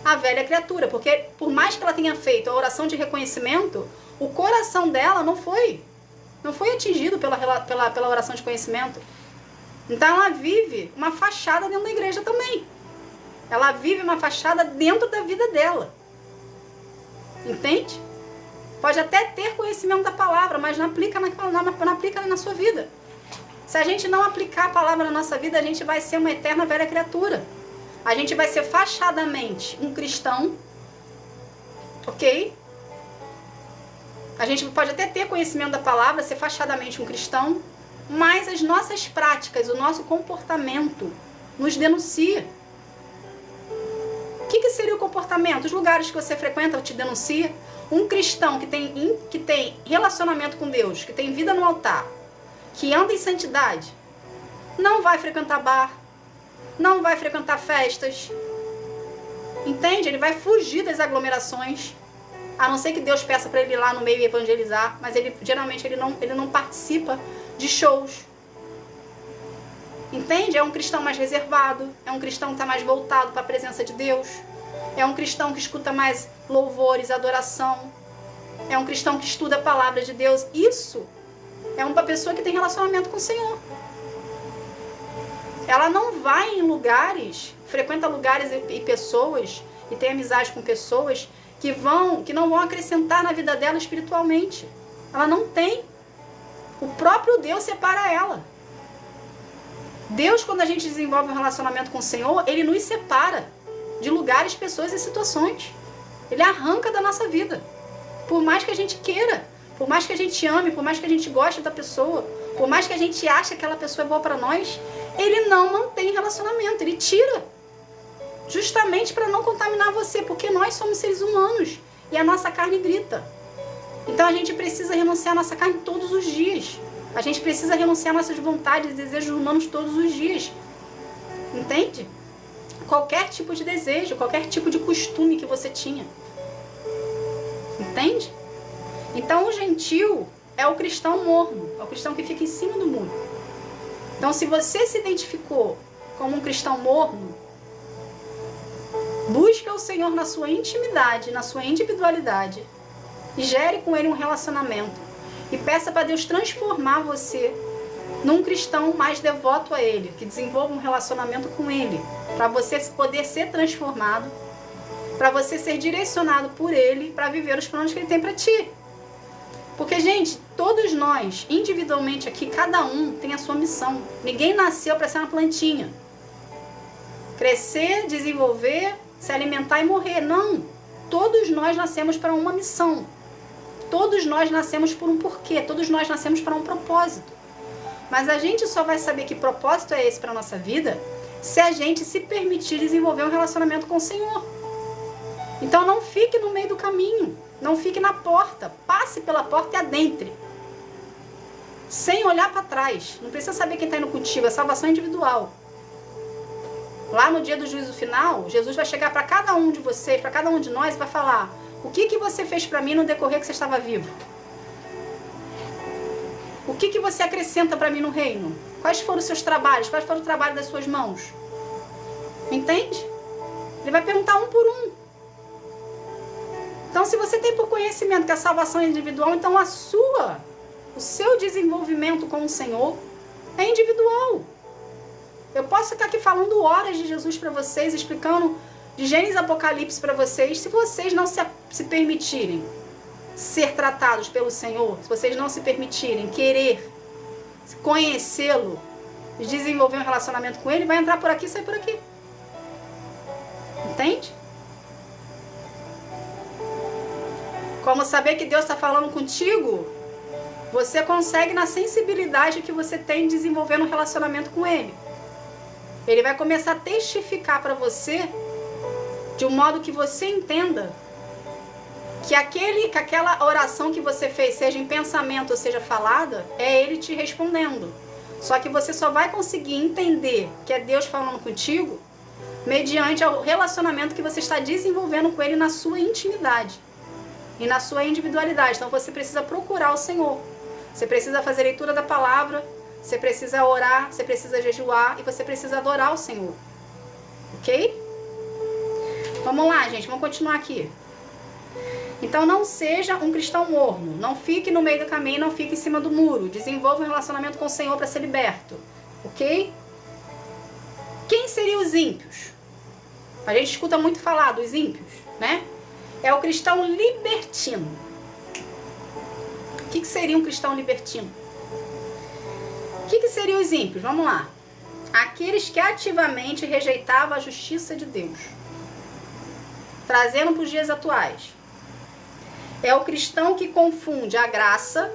A velha criatura, porque por mais que ela tenha feito a oração de reconhecimento, o coração dela não foi atingido pela oração de conhecimento. Então ela vive uma fachada dentro da igreja também. Ela vive uma fachada dentro da vida dela. Entende? Pode até ter conhecimento da palavra, mas não aplica na sua vida. Se a gente não aplicar a palavra na nossa vida, a gente vai ser uma eterna velha criatura. A gente vai ser fachadamente um cristão, ok? A gente pode até ter conhecimento da palavra, ser fachadamente um cristão, mas as nossas práticas, o nosso comportamento nos denuncia. O que seria o comportamento? Os lugares que você frequenta te denuncia. Um cristão que tem relacionamento com Deus, que tem vida no altar, que anda em santidade, não vai frequentar bar, não vai frequentar festas. Entende? Ele vai fugir das aglomerações, a não ser que Deus peça para ele ir lá no meio e evangelizar, mas geralmente ele não participa de shows. Entende? É um cristão mais reservado, é um cristão que está mais voltado para a presença de Deus, é um cristão que escuta mais louvores, adoração, é um cristão que estuda a palavra de Deus. Isso é uma pessoa que tem relacionamento com o Senhor. Ela não vai em lugares, frequenta lugares e pessoas, e tem amizade com pessoas que não vão acrescentar na vida dela espiritualmente. Ela não tem. O próprio Deus separa ela. Deus, quando a gente desenvolve um relacionamento com o Senhor, Ele nos separa de lugares, pessoas e situações. Ele arranca da nossa vida. Por mais que a gente queira, por mais que a gente ame, por mais que a gente goste da pessoa, por mais que a gente ache que aquela pessoa é boa para nós, Ele não mantém relacionamento, Ele tira. Justamente para não contaminar você, porque nós somos seres humanos e a nossa carne grita. Então a gente precisa renunciar à nossa carne todos os dias. A gente precisa renunciar às nossas vontades e desejos humanos todos os dias. Entende? Qualquer tipo de desejo, qualquer tipo de costume que você tinha. Entende? Então o gentil é o cristão morno, é o cristão que fica em cima do muro. Então se você se identificou como um cristão morno, busque o Senhor na sua intimidade, na sua individualidade, e gere com Ele um relacionamento. E peça para Deus transformar você num cristão mais devoto a Ele, que desenvolva um relacionamento com Ele, para você poder ser transformado, para você ser direcionado por Ele, para viver os planos que Ele tem para ti. Porque, gente, todos nós, individualmente aqui, cada um tem a sua missão. Ninguém nasceu para ser uma plantinha. Crescer, desenvolver, se alimentar e morrer. Não. Todos nós nascemos para uma missão. Todos nós nascemos por um porquê. Todos nós nascemos para um propósito. Mas a gente só vai saber que propósito é esse para a nossa vida se a gente se permitir desenvolver um relacionamento com o Senhor. Então não fique no meio do caminho. Não fique na porta. Passe pela porta e adentre. Sem olhar para trás. Não precisa saber quem está indo contigo. É salvação individual. Lá no dia do juízo final, Jesus vai chegar para cada um de vocês, para cada um de nós, e vai falar: o que você fez para mim no decorrer que você estava vivo? O que você acrescenta para mim no reino? Quais foram os seus trabalhos? Quais foram o trabalho das suas mãos? Entende? Ele vai perguntar um por um. Então, se você tem por conhecimento que a salvação é individual, então o seu desenvolvimento com o Senhor é individual. Eu posso ficar aqui falando horas de Jesus para vocês, explicando de Gênesis e Apocalipse para vocês, se vocês não se permitirem ser tratados pelo Senhor, se vocês não se permitirem querer conhecê-lo, desenvolver um relacionamento com ele, vai entrar por aqui e sair por aqui. Entende? Como saber que Deus está falando contigo, você consegue na sensibilidade que você tem desenvolvendo um relacionamento com ele. Ele vai começar a testificar para você de um modo que você entenda que aquela oração que você fez, seja em pensamento ou seja falada, é ele te respondendo. Só que você só vai conseguir entender que é Deus falando contigo mediante o relacionamento que você está desenvolvendo com ele na sua intimidade e na sua individualidade. Então você precisa procurar o Senhor. Você precisa fazer leitura da palavra, você precisa orar, você precisa jejuar e você precisa adorar o Senhor. Ok? Vamos lá, gente, vamos continuar aqui. Então não seja um cristão morno, não fique no meio do caminho, não fique em cima do muro. Desenvolva um relacionamento com o Senhor para ser liberto. Ok? Quem seriam os ímpios? A gente escuta muito falar dos ímpios, né? É o cristão libertino. O que seria um cristão libertino? O que seriam os ímpios? Vamos lá. Aqueles que ativamente rejeitavam a justiça de Deus. Trazendo para os dias atuais. É o cristão que confunde a graça.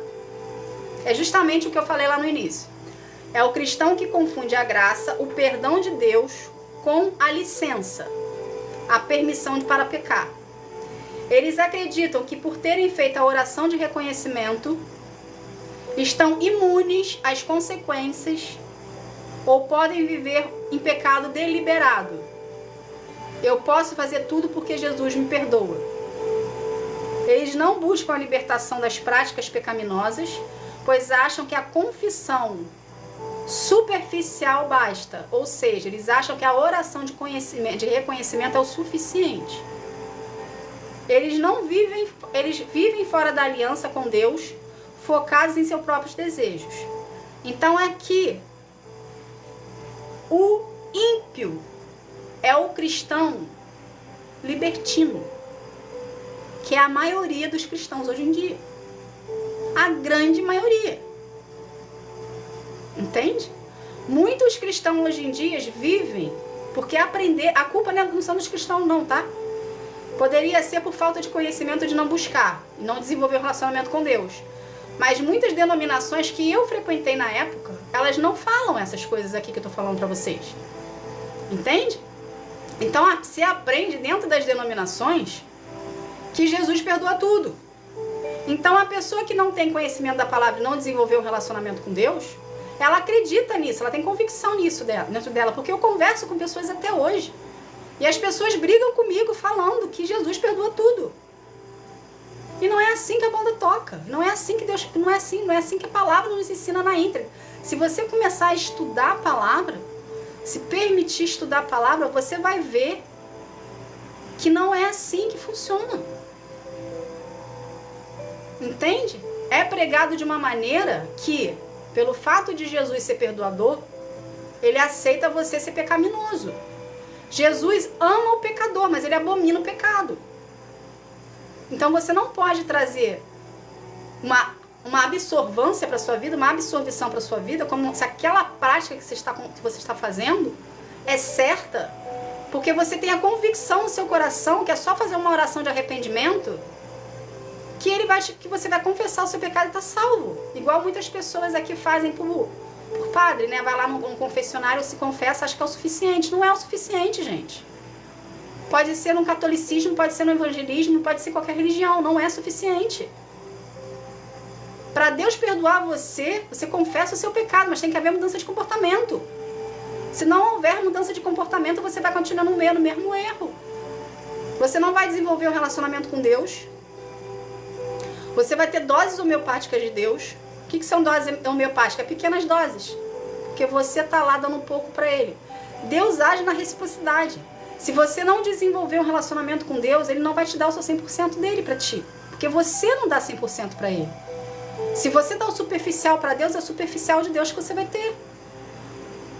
É justamente o que eu falei lá no início. É o cristão que confunde a graça, o perdão de Deus, com a licença, a permissão para pecar. Eles acreditam que por terem feito a oração de reconhecimento, estão imunes às consequências ou podem viver em pecado deliberado. Eu posso fazer tudo porque Jesus me perdoa. Eles não buscam a libertação das práticas pecaminosas, pois acham que a confissão superficial basta. Ou seja, eles acham que a oração de reconhecimento é o suficiente. Eles vivem fora da aliança com Deus, focados em seus próprios desejos. Então aqui, o ímpio é o cristão libertino, que é a maioria dos cristãos hoje em dia. A grande maioria. Entende? Muitos cristãos hoje em dia vivem porque a culpa não são dos cristãos não, tá? Poderia ser por falta de conhecimento de não buscar e não desenvolver um relacionamento com Deus. Mas muitas denominações que eu frequentei na época, elas não falam essas coisas aqui que eu tô falando pra vocês. Entende? Então se aprende dentro das denominações que Jesus perdoa tudo. Então a pessoa que não tem conhecimento da palavra e não desenvolveu um relacionamento com Deus, ela acredita nisso, ela tem convicção nisso dentro dela, porque eu converso com pessoas até hoje. E as pessoas brigam comigo falando que Jesus perdoa tudo. E não é assim que a banda toca. Não é assim que Deus, não é assim que a palavra nos ensina na íntegra. Se você começar a estudar a palavra, se permitir estudar a palavra, você vai ver que não é assim que funciona. Entende? É pregado de uma maneira que, pelo fato de Jesus ser perdoador, ele aceita você ser pecaminoso. Jesus ama o pecador, mas ele abomina o pecado. Então você não pode trazer uma absorvância para sua vida, uma absorvição para sua vida, como se aquela prática que você está fazendo é certa, porque você tem a convicção no seu coração que é só fazer uma oração de arrependimento que você vai confessar o seu pecado e está salvo. Igual muitas pessoas aqui fazem por padre, né? Vai lá num confessionário, se confessa, acha que é o suficiente. Não é o suficiente, gente. Pode ser no catolicismo, pode ser no evangelismo, pode ser qualquer religião. Não é suficiente. Para Deus perdoar você, você confessa o seu pecado, mas tem que haver mudança de comportamento. Se não houver mudança de comportamento, você vai continuar no mesmo erro. Você não vai desenvolver um relacionamento com Deus. Você vai ter doses homeopáticas de Deus. O que são doses homeopáticas? Pequenas doses. Porque você está lá dando um pouco para Ele. Deus age na reciprocidade. Se você não desenvolver um relacionamento com Deus, Ele não vai te dar o seu 100% dele para ti. Porque você não dá 100% para Ele. Se você dá o superficial para Deus, é o superficial de Deus que você vai ter.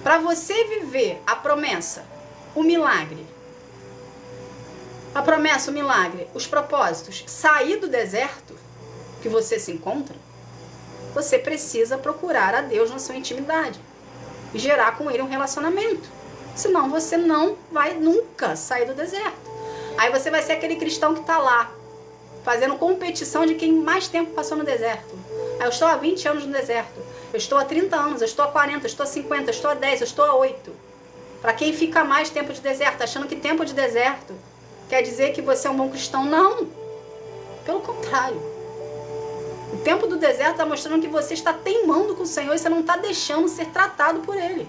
Para você viver a promessa, o milagre, A promessa, o milagre, os propósitos, sair do deserto que você se encontra, você precisa procurar a Deus na sua intimidade e gerar com Ele um relacionamento. Senão você não vai nunca sair do deserto. Aí você vai ser aquele cristão que está lá, fazendo competição de quem mais tempo passou no deserto. Aí eu estou há 20 anos no deserto, eu estou há 30 anos, eu estou há 40, eu estou há 50, eu estou há 10, eu estou há 8. Para quem fica mais tempo de deserto, achando que tempo de deserto quer dizer que você é um bom cristão. Não. Pelo contrário. O tempo do deserto está mostrando que você está teimando com o Senhor e você não está deixando ser tratado por Ele.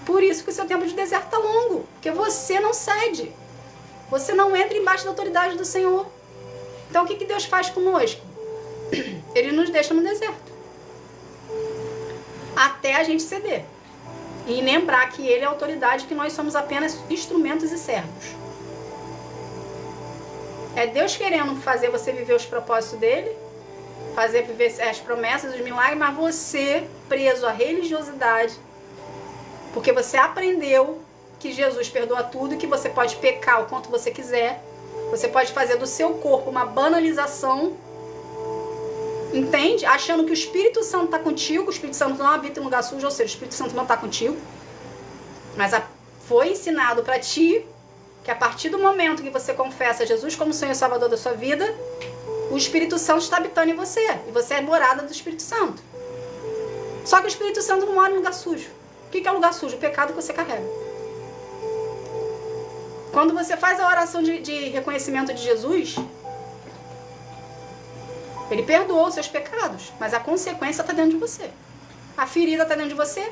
Por isso que o seu tempo de deserto está longo. Porque você não cede. Você não entra embaixo da autoridade do Senhor. Então o que Deus faz conosco? Ele nos deixa no deserto. Até a gente ceder. E lembrar que Ele é a autoridade, que nós somos apenas instrumentos e servos. É Deus querendo fazer você viver os propósitos dEle, fazer viver as promessas, os milagres, mas você preso à religiosidade, porque você aprendeu que Jesus perdoa tudo e que você pode pecar o quanto você quiser, você pode fazer do seu corpo uma banalização, entende? Achando que o Espírito Santo está contigo, o Espírito Santo não habita em lugar sujo, ou seja, o Espírito Santo não está contigo, mas foi ensinado para ti que a partir do momento que você confessa Jesus como Senhor e Salvador da sua vida, o Espírito Santo está habitando em você. E você é morada do Espírito Santo. Só que o Espírito Santo não mora em lugar sujo. O que é o lugar sujo? O pecado que você carrega. Quando você faz a oração de reconhecimento de Jesus, Ele perdoou os seus pecados, mas a consequência está dentro de você. A ferida está dentro de você.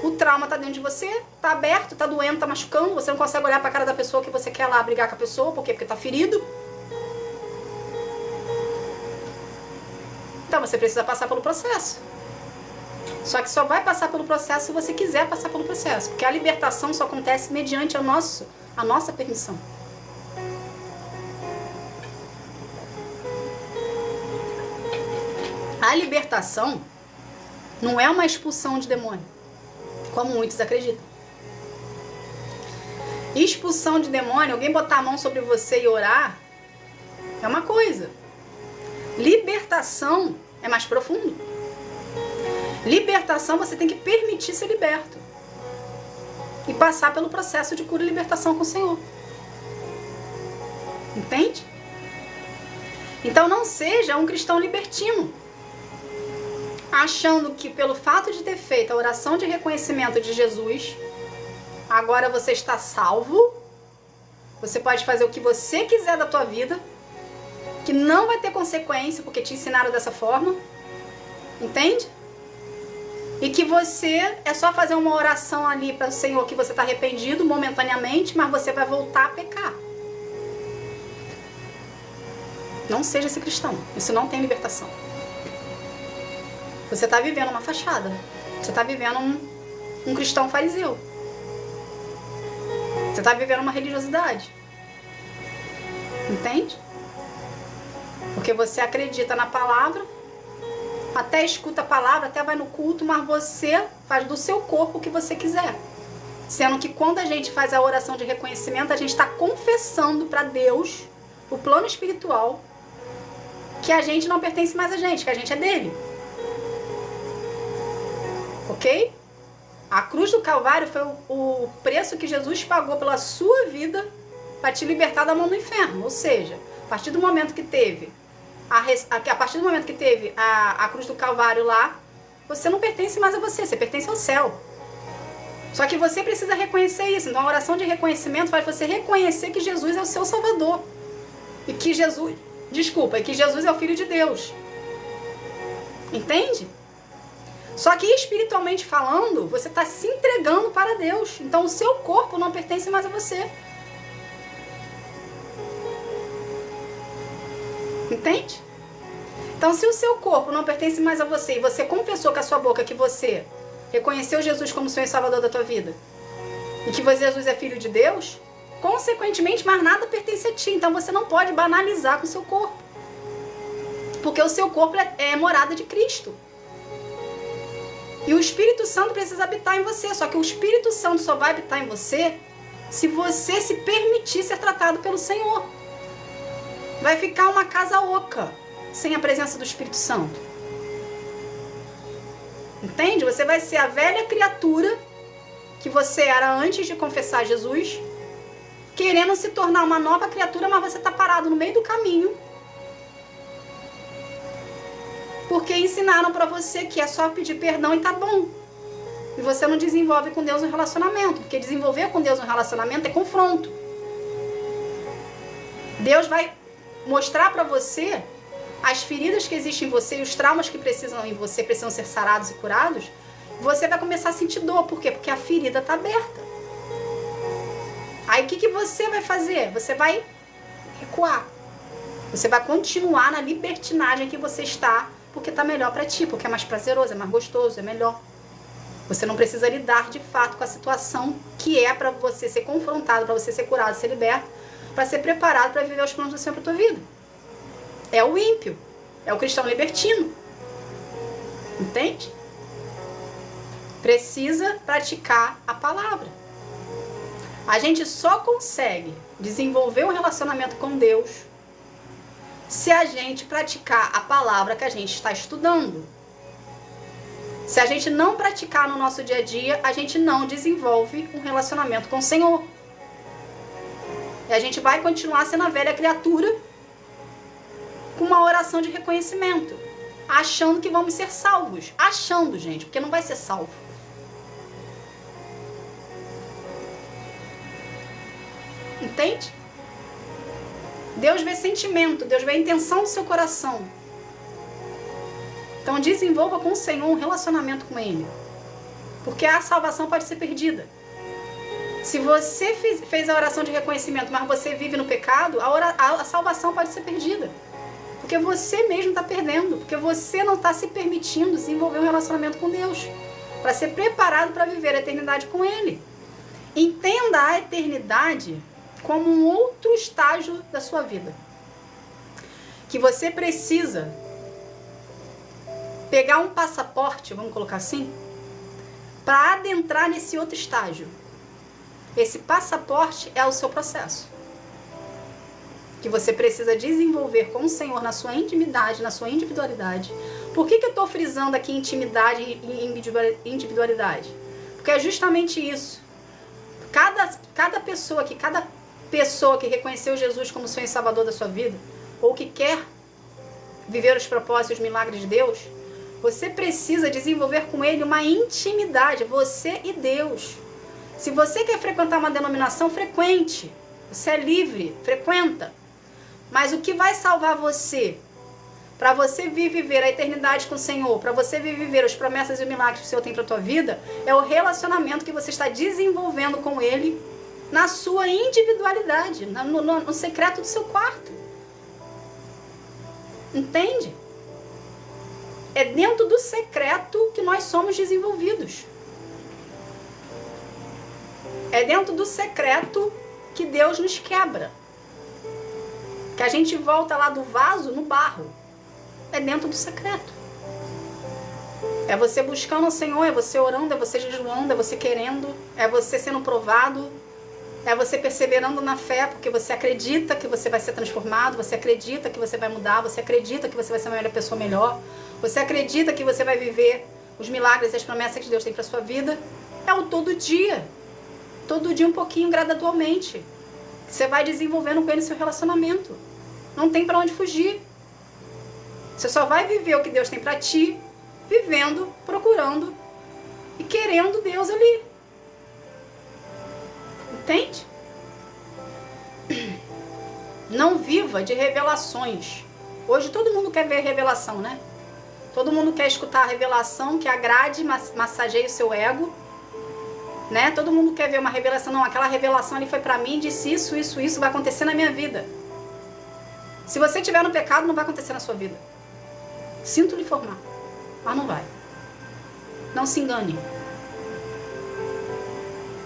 O trauma está dentro de você, está aberto, está doendo, está machucando. Você não consegue olhar para a cara da pessoa que você quer lá brigar com a pessoa. Por quê? Porque está ferido. Então você precisa passar pelo processo. Só que só vai passar pelo processo se você quiser passar pelo processo. Porque a libertação só acontece mediante a nossa permissão. A libertação não é uma expulsão de demônio, como muitos acreditam. Expulsão de demônio, alguém botar a mão sobre você e orar, é uma coisa. Libertação é mais profundo. Libertação, você tem que permitir ser liberto. E passar pelo processo de cura e libertação com o Senhor. Entende? Então não seja um cristão libertino, achando que pelo fato de ter feito a oração de reconhecimento de Jesus, agora você está salvo, você pode fazer o que você quiser da tua vida, que não vai ter consequência, porque te ensinaram dessa forma, entende? E que você é só fazer uma oração ali para o Senhor que você está arrependido momentaneamente, mas você vai voltar a pecar. Não seja esse cristão, isso não tem libertação. Você está vivendo uma fachada. Você está vivendo um cristão fariseu. Você está vivendo uma religiosidade. Entende? Porque você acredita na palavra, até escuta a palavra, até vai no culto, mas você faz do seu corpo o que você quiser. Sendo que quando a gente faz a oração de reconhecimento, a gente está confessando para Deus, o plano espiritual, que a gente não pertence mais a gente, que a gente é dele. Ok? A cruz do Calvário foi o preço que Jesus pagou pela sua vida para te libertar da mão do inferno. Ou seja, a partir do momento que teve a cruz do Calvário lá, você não pertence mais a você pertence ao céu. Só que você precisa reconhecer isso. Então a oração de reconhecimento faz você reconhecer que Jesus é o seu Salvador. E que Jesus é o Filho de Deus. Entende? Só que espiritualmente falando, você está se entregando para Deus. Então o seu corpo não pertence mais a você. Entende? Então se o seu corpo não pertence mais a você e você confessou com a sua boca que você reconheceu Jesus como Senhor e Salvador da tua vida e que Jesus é Filho de Deus, consequentemente mais nada pertence a ti. Então você não pode banalizar com o seu corpo. Porque o seu corpo é morada de Cristo. E o Espírito Santo precisa habitar em você. Só que o Espírito Santo só vai habitar em você se você se permitir ser tratado pelo Senhor. Vai ficar uma casa oca sem a presença do Espírito Santo. Entende? Você vai ser a velha criatura que você era antes de confessar Jesus, querendo se tornar uma nova criatura, mas você está parado no meio do caminho. Porque ensinaram para você que é só pedir perdão e tá bom. E você não desenvolve com Deus um relacionamento. Porque desenvolver com Deus um relacionamento é confronto. Deus vai mostrar para você as feridas que existem em você e os traumas que precisam em você precisam ser sarados e curados. Você vai começar a sentir dor. Por quê? Porque a ferida está aberta. Aí o que você vai fazer? Você vai recuar. Você vai continuar na libertinagem que você está, porque está melhor para ti, porque é mais prazeroso, é mais gostoso, é melhor. Você não precisa lidar de fato com a situação que é para você ser confrontado, para você ser curado, ser liberto, para ser preparado para viver os planos do Senhor para a tua vida. É o ímpio, é o cristão libertino. Entende? Precisa praticar a palavra. A gente só consegue desenvolver um relacionamento com Deus se a gente praticar a palavra que a gente está estudando. Se a gente não praticar no nosso dia a dia, a gente não desenvolve um relacionamento com o Senhor. E a gente vai continuar sendo a velha criatura com uma oração de reconhecimento, achando que vamos ser salvos. Achando, gente, porque não vai ser salvo. Entende? Deus vê sentimento, Deus vê a intenção do seu coração. Então desenvolva com o Senhor um relacionamento com Ele. Porque a salvação pode ser perdida. Se você fez a oração de reconhecimento, mas você vive no pecado, a salvação pode ser perdida. Porque você mesmo está perdendo. Porque você não está se permitindo desenvolver um relacionamento com Deus. Para ser preparado para viver a eternidade com Ele. Entenda a eternidade como um outro estágio da sua vida. Que você precisa pegar um passaporte, vamos colocar assim, para adentrar nesse outro estágio. Esse passaporte é o seu processo. Que você precisa desenvolver com o Senhor na sua intimidade, na sua individualidade. Por que eu estou frisando aqui intimidade e individualidade? Porque é justamente isso. Cada pessoa que reconheceu Jesus como Senhor e Salvador da sua vida, ou que quer viver os propósitos e os milagres de Deus, você precisa desenvolver com Ele uma intimidade, você e Deus. Se você quer frequentar uma denominação, frequente. Você é livre, frequenta. Mas o que vai salvar você, para você viver a eternidade com o Senhor, para você viver as promessas e os milagres que o Senhor tem para a tua vida, é o relacionamento que você está desenvolvendo com Ele na sua individualidade, no secreto do seu quarto. Entende? É dentro do secreto que nós somos desenvolvidos. É dentro do secreto que Deus nos quebra. Que a gente volta lá do vaso no barro. É dentro do secreto. É você buscando o Senhor, é você orando, é você jejuando, é você querendo, é você sendo provado, é você perseverando na fé, porque você acredita que você vai ser transformado, você acredita que você vai mudar, você acredita que você vai ser uma pessoa melhor, você acredita que você vai viver os milagres e as promessas que Deus tem para sua vida. É o todo dia um pouquinho, gradualmente. Você vai desenvolvendo com Ele seu relacionamento. Não tem para onde fugir. Você só vai viver o que Deus tem para ti, vivendo, procurando e querendo Deus ali. Entende? Não viva de revelações. Hoje todo mundo quer ver revelação, né? Todo mundo quer escutar a revelação que agrade, massageie o seu ego, né? Todo mundo quer ver uma revelação. Não, aquela revelação ali foi pra mim, disse isso vai acontecer na minha vida. Se você estiver no pecado, não vai acontecer na sua vida. Sinto lhe informar, mas não vai. Não se engane.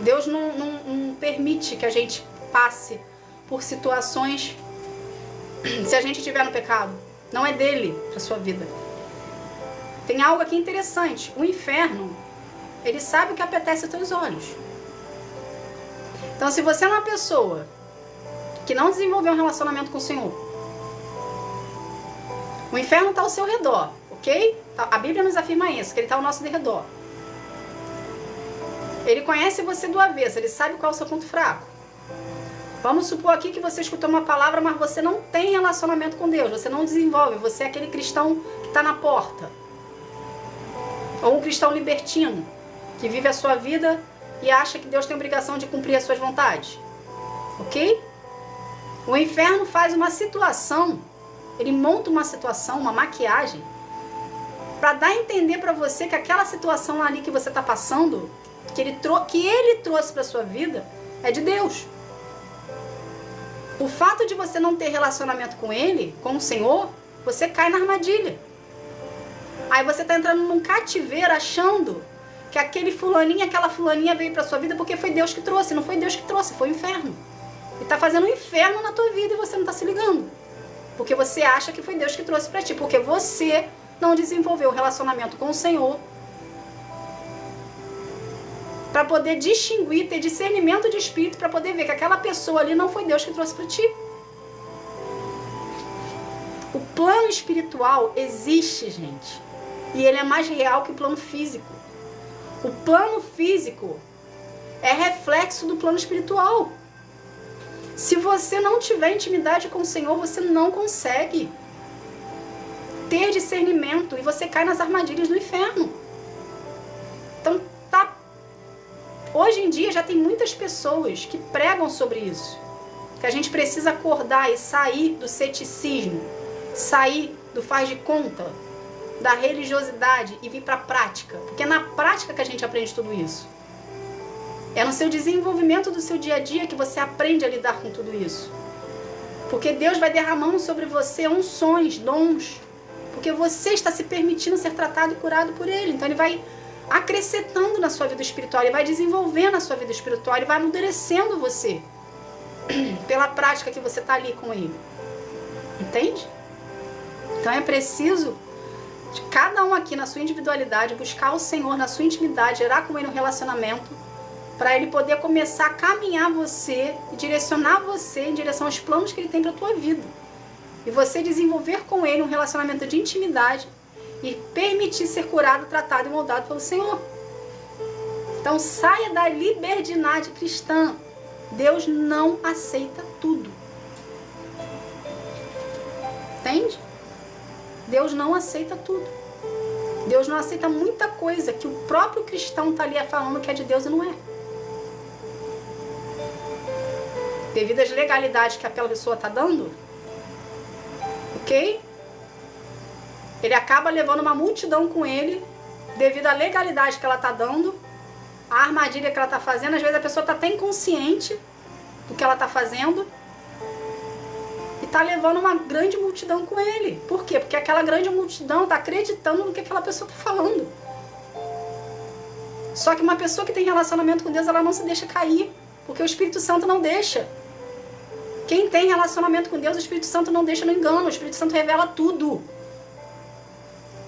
Deus não permite que a gente passe por situações se a gente estiver no pecado. Não é dele para sua vida. Tem algo aqui interessante. O inferno, ele sabe o que apetece aos teus olhos. Então, se você é uma pessoa que não desenvolveu um relacionamento com o Senhor, o inferno está ao seu redor, ok? A Bíblia nos afirma isso, que ele está ao nosso redor. Ele conhece você do avesso, ele sabe qual é o seu ponto fraco. Vamos supor aqui que você escutou uma palavra, mas você não tem relacionamento com Deus, você não desenvolve, você é aquele cristão que está na porta. Ou um cristão libertino, que vive a sua vida e acha que Deus tem obrigação de cumprir as suas vontades. Ok? O inferno faz uma situação, ele monta uma situação, uma maquiagem, para dar a entender para você que aquela situação ali que você está passando, que ele trouxe para sua vida, é de Deus. O fato de você não ter relacionamento com ele, com o Senhor, você cai na armadilha. Aí você está entrando num cativeiro achando que aquele fulaninho, aquela fulaninha veio para sua vida porque foi Deus que trouxe. Não foi Deus que trouxe, foi o inferno. Ele está fazendo um inferno na tua vida e você não está se ligando. Porque você acha que foi Deus que trouxe para ti. Porque você não desenvolveu o relacionamento com o Senhor para poder distinguir, ter discernimento de espírito, para poder ver que aquela pessoa ali não foi Deus que trouxe para ti. O plano espiritual existe, gente. E ele é mais real que o plano físico. O plano físico é reflexo do plano espiritual. Se você não tiver intimidade com o Senhor, você não consegue ter discernimento e você cai nas armadilhas do inferno. Então, hoje em dia já tem muitas pessoas que pregam sobre isso. Que a gente precisa acordar e sair do ceticismo, sair do faz de conta, da religiosidade e vir para a prática. Porque é na prática que a gente aprende tudo isso. É no seu desenvolvimento do seu dia a dia que você aprende a lidar com tudo isso. Porque Deus vai derramando sobre você unções, dons. Porque você está se permitindo ser tratado e curado por Ele. Então Ele vai acrescentando na sua vida espiritual, Ele vai desenvolvendo a sua vida espiritual, Ele vai amadurecendo você pela prática que você está ali com Ele. Entende? Então é preciso de cada um aqui na sua individualidade buscar o Senhor na sua intimidade, gerar com Ele um relacionamento, para Ele poder começar a caminhar você e direcionar você em direção aos planos que Ele tem para a tua vida. E você desenvolver com Ele um relacionamento de intimidade e permitir ser curado, tratado e moldado pelo Senhor. Então saia da liberdade cristã. Deus não aceita tudo. Entende? Deus não aceita tudo. Deus não aceita muita coisa que o próprio cristão está ali falando que é de Deus e não é. Devido às legalidades que aquela pessoa está dando, ok? Ele acaba levando uma multidão com ele, devido à legalidade que ela está dando, a armadilha que ela está fazendo. Às vezes a pessoa está até inconsciente do que ela está fazendo e está levando uma grande multidão com ele. Por quê? Porque aquela grande multidão está acreditando no que aquela pessoa está falando. Só que uma pessoa que tem relacionamento com Deus, ela não se deixa cair, porque o Espírito Santo não deixa. Quem tem relacionamento com Deus, o Espírito Santo não deixa no engano. O Espírito Santo revela tudo.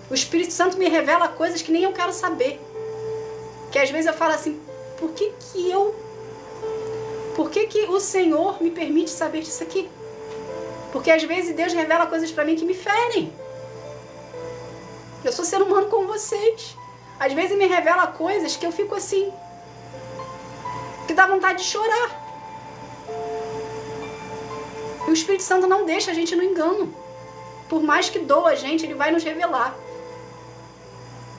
O Espírito Santo me revela coisas que nem eu quero saber. Que às vezes eu falo assim, por que o Senhor me permite saber disso aqui? Porque às vezes Deus revela coisas para mim que me ferem. Eu sou ser humano como vocês. Às vezes me revela coisas que eu fico assim, que dá vontade de chorar. E o Espírito Santo não deixa a gente no engano. Por mais que doa a gente, Ele vai nos revelar.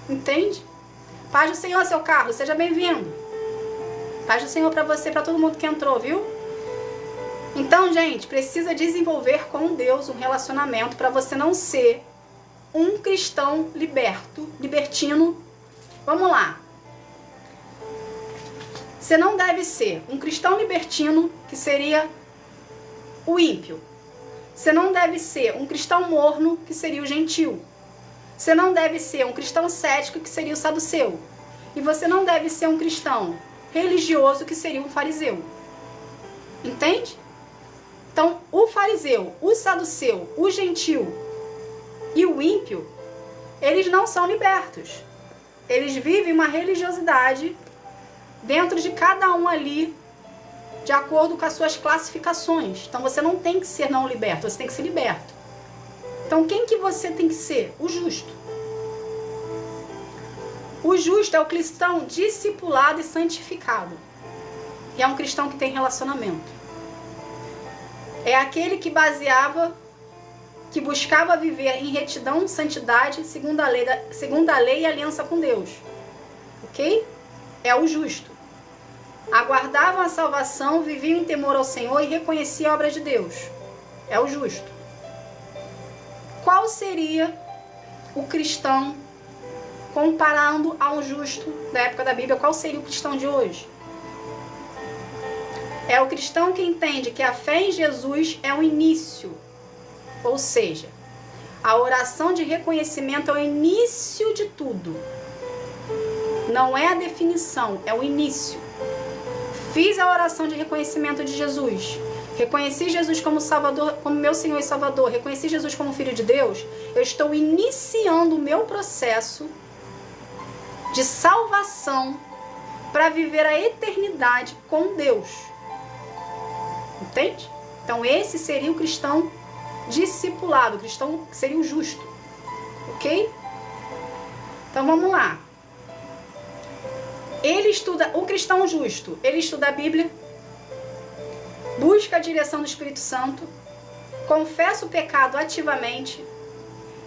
Entende? Paz do Senhor, seu Carlos, seja bem-vindo. Paz do Senhor para você, para todo mundo que entrou, viu? Então, gente, precisa desenvolver com Deus um relacionamento para você não ser um cristão libertino. Vamos lá. Você não deve ser um cristão libertino, que seria o ímpio. Você não deve ser um cristão morno, que seria o gentil. Você não deve ser um cristão cético, que seria o saduceu. E você não deve ser um cristão religioso, que seria um fariseu. Entende? Então, o fariseu, o saduceu, o gentil e o ímpio, eles não são libertos. Eles vivem uma religiosidade dentro de cada um ali, de acordo com as suas classificações. Então você não tem que ser não liberto, você tem que ser liberto. Então quem que você tem que ser? O justo. O justo é o cristão discipulado e santificado. E é um cristão que tem relacionamento. É aquele que buscava viver em retidão, santidade, segundo a lei e aliança com Deus. Ok? É o justo. Aguardavam a salvação, viviam em temor ao Senhor e reconheciam a obra de Deus. É o justo. Qual seria o cristão, comparando ao justo da época da Bíblia, qual seria o cristão de hoje? É o cristão que entende que a fé em Jesus é o início. Ou seja, a oração de reconhecimento é o início de tudo. Não é a definição, é o início. Fiz a oração de reconhecimento de Jesus. Reconheci Jesus como Salvador, como meu Senhor e Salvador. Reconheci Jesus como Filho de Deus. Eu estou iniciando o meu processo de salvação para viver a eternidade com Deus. Entende? Então esse seria o cristão discipulado, o cristão que seria o justo. Ok? Então vamos lá. O cristão justo, ele estuda a Bíblia, busca a direção do Espírito Santo, confessa o pecado ativamente,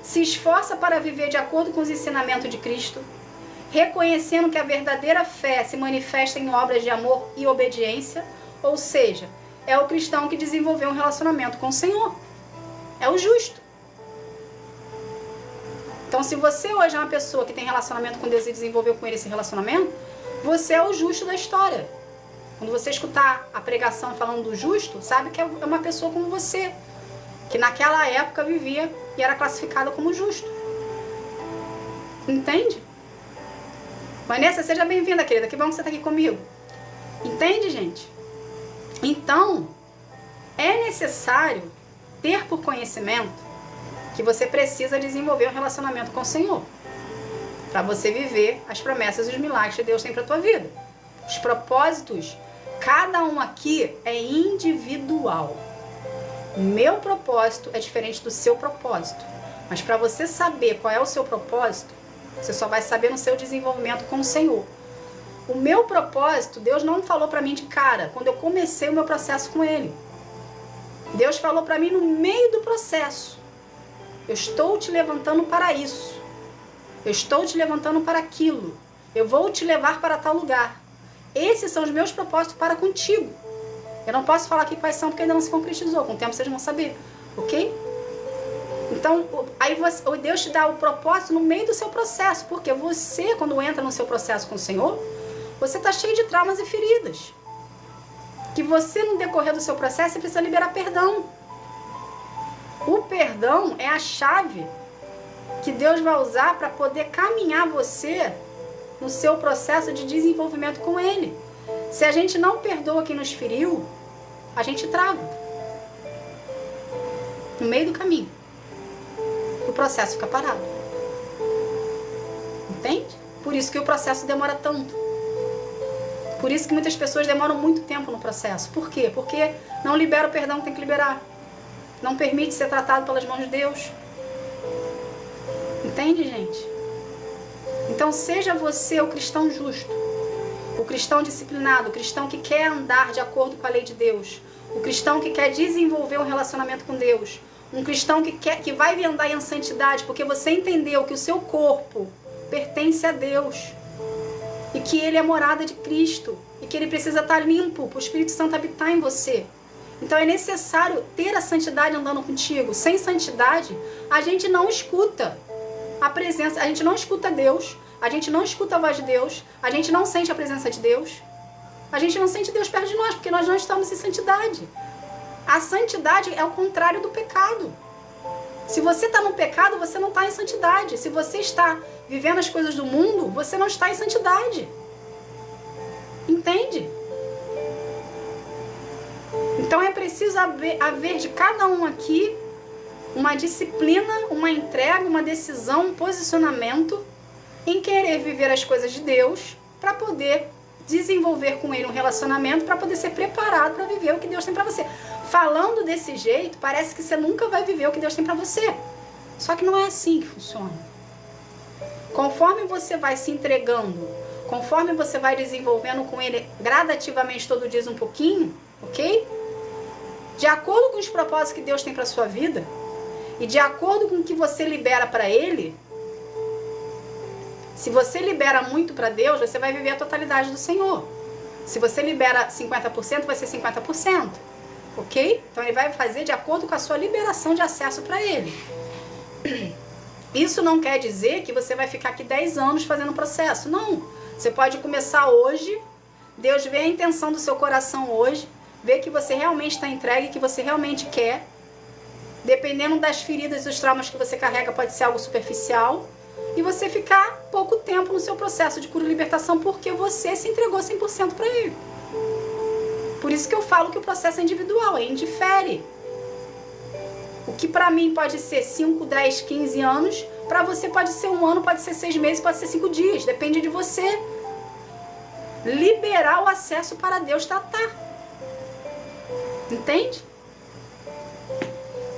se esforça para viver de acordo com os ensinamentos de Cristo, reconhecendo que a verdadeira fé se manifesta em obras de amor e obediência, ou seja, é o cristão que desenvolveu um relacionamento com o Senhor. É o justo. Então, se você hoje é uma pessoa que tem relacionamento com Deus e desenvolveu com Ele esse relacionamento, você é o justo da história. Quando você escutar a pregação falando do justo, sabe que é uma pessoa como você, que naquela época vivia e era classificada como justo. Entende? Vanessa, seja bem-vinda, querida. Que bom que você está aqui comigo. Entende, gente? Então, é necessário ter por conhecimento que você precisa desenvolver um relacionamento com o Senhor para você viver as promessas e os milagres que Deus tem para a tua vida. Os propósitos, cada um aqui é individual. O meu propósito é diferente do seu propósito. Mas para você saber qual é o seu propósito, você só vai saber no seu desenvolvimento com o Senhor. O meu propósito, Deus não falou para mim de cara, quando eu comecei o meu processo com Ele. Deus falou para mim no meio do processo. Eu estou te levantando para isso. Eu estou te levantando para aquilo. Eu vou te levar para tal lugar. Esses são os meus propósitos para contigo. Eu não posso falar aqui quais são porque ainda não se concretizou. Com o tempo vocês vão saber. Ok? Então, aí Deus te dá o propósito no meio do seu processo. Porque você, quando entra no seu processo com o Senhor, você está cheio de traumas e feridas. Que você, no decorrer do seu processo, você precisa liberar perdão. O perdão é a chave que Deus vai usar para poder caminhar você no seu processo de desenvolvimento com Ele. Se a gente não perdoa quem nos feriu, a gente trava. No meio do caminho. O processo fica parado. Entende? Por isso que o processo demora tanto. Por isso que muitas pessoas demoram muito tempo no processo. Por quê? Porque não libera o perdão que tem que liberar. Não permite ser tratado pelas mãos de Deus. Entende, gente? Então seja você o cristão justo. O cristão disciplinado. O cristão que quer andar de acordo com a lei de Deus. O cristão que quer desenvolver um relacionamento com Deus. Um cristão que vai andar em santidade. Porque você entendeu que o seu corpo pertence a Deus. E que ele é morada de Cristo. E que ele precisa estar limpo para o Espírito Santo habitar em você. Então é necessário ter a santidade andando contigo. Sem santidade, a gente não escuta a presença, a gente não escuta Deus, a gente não escuta a voz de Deus, a gente não sente a presença de Deus, a gente não sente Deus perto de nós, porque nós não estamos em santidade. A santidade é o contrário do pecado. Se você está no pecado, você não está em santidade. Se você está vivendo as coisas do mundo, você não está em santidade. Entende? Então é preciso haver de cada um aqui uma disciplina, uma entrega, uma decisão, um posicionamento em querer viver as coisas de Deus para poder desenvolver com ele um relacionamento para poder ser preparado para viver o que Deus tem para você. Falando desse jeito, parece que você nunca vai viver o que Deus tem para você. Só que não é assim que funciona. Conforme você vai se entregando, conforme você vai desenvolvendo com ele gradativamente todo dia um pouquinho, ok? De acordo com os propósitos que Deus tem para sua vida e de acordo com o que você libera para ele, se você libera muito para Deus, você vai viver a totalidade do Senhor. Se você libera 50%, vai ser 50%, ok? Então ele vai fazer de acordo com a sua liberação de acesso para ele. Isso não quer dizer que você vai ficar aqui 10 anos fazendo o processo, não. Você pode começar hoje, Deus vê a intenção do seu coração hoje, vê que você realmente está entregue, que você realmente quer. Dependendo das feridas e dos traumas que você carrega, pode ser algo superficial. E você ficar pouco tempo no seu processo de cura e libertação, porque você se entregou 100% para ele. Por isso que eu falo que o processo é individual, é indifere. O que para mim pode ser 5, 10, 15 anos, para você pode ser 1 ano, pode ser 6 meses, pode ser 5 dias. Depende de você liberar o acesso para Deus tratar. Entende?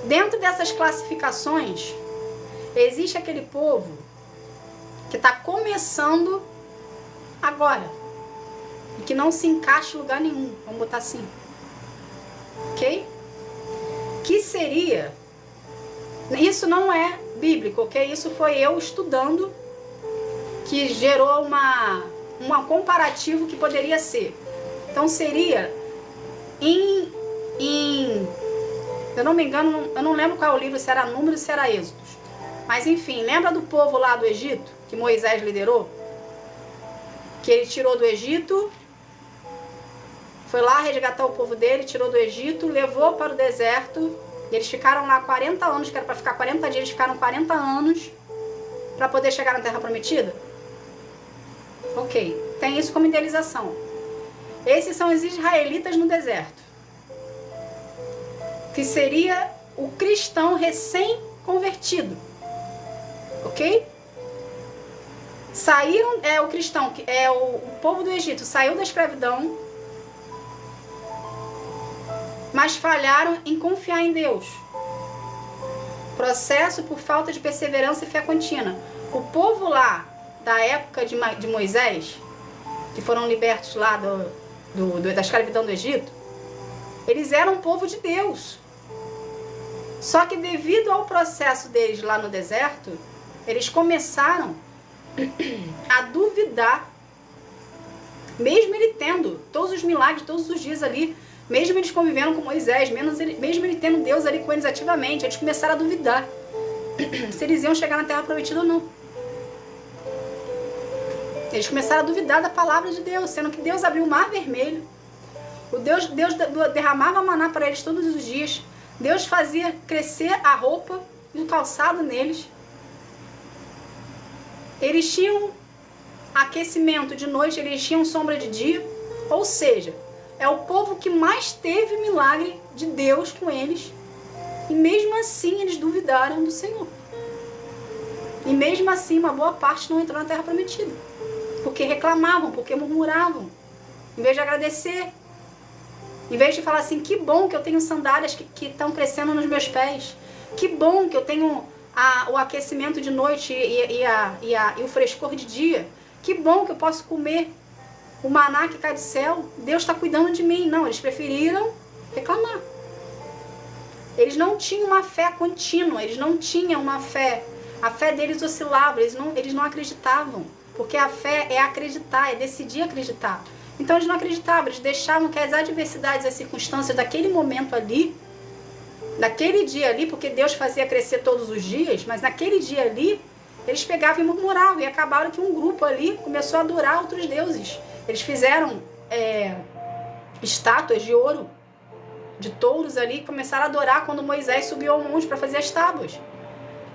Dentro dessas classificações, existe aquele povo que está começando agora e que não se encaixa em lugar nenhum, vamos botar assim, ok? Que seria, isso não é bíblico, ok? Isso foi eu estudando, que gerou um comparativo que poderia ser. Então seria eu não me engano, eu não lembro qual é o livro, se era Números, se era Êxodos. Mas enfim, lembra do povo lá do Egito, que Moisés liderou? Que ele tirou do Egito, foi lá resgatar o povo dele, tirou do Egito, levou para o deserto, e eles ficaram lá 40 anos, que era para ficar 40 dias, eles ficaram 40 anos para poder chegar na Terra Prometida? Ok, tem isso como idealização. Esses são os israelitas no deserto, que seria o cristão recém-convertido. Ok? Saíram, o cristão, que é o povo do Egito, saiu da escravidão, mas falharam em confiar em Deus. Processo por falta de perseverança e fé contínua. O povo lá, da época de Moisés, que foram libertos lá da escravidão do Egito, eles eram um povo de Deus. Só que devido ao processo deles lá no deserto, eles começaram a duvidar, mesmo ele tendo todos os milagres, todos os dias ali, mesmo eles convivendo com Moisés, mesmo ele tendo Deus ali com eles ativamente, eles começaram a duvidar se eles iam chegar na Terra Prometida ou não. Eles começaram a duvidar da palavra de Deus, sendo que Deus abriu o mar vermelho, Deus derramava maná para eles todos os dias, Deus fazia crescer a roupa e o calçado neles. Eles tinham aquecimento de noite, eles tinham sombra de dia. Ou seja, é o povo que mais teve milagre de Deus com eles. E mesmo assim eles duvidaram do Senhor. E mesmo assim uma boa parte não entrou na Terra Prometida. Porque reclamavam, porque murmuravam. Em vez de agradecer. Em vez de falar assim, que bom que eu tenho sandálias que estão crescendo nos meus pés. Que bom que eu tenho o aquecimento de noite e o frescor de dia. Que bom que eu posso comer o maná que cai do céu. Deus está cuidando de mim. Não, eles preferiram reclamar. Eles não tinham uma fé contínua. Eles não tinham uma fé. A fé deles oscilava. Eles não acreditavam. Porque a fé é acreditar, é decidir acreditar. Então eles não acreditavam, eles deixavam que as adversidades, as circunstâncias daquele momento ali, naquele dia ali, porque Deus fazia crescer todos os dias, mas naquele dia ali, eles pegavam e murmuravam, e acabaram que um grupo ali começou a adorar outros deuses. Eles fizeram estátuas de ouro, de touros ali, que começaram a adorar quando Moisés subiu ao monte para fazer as tábuas.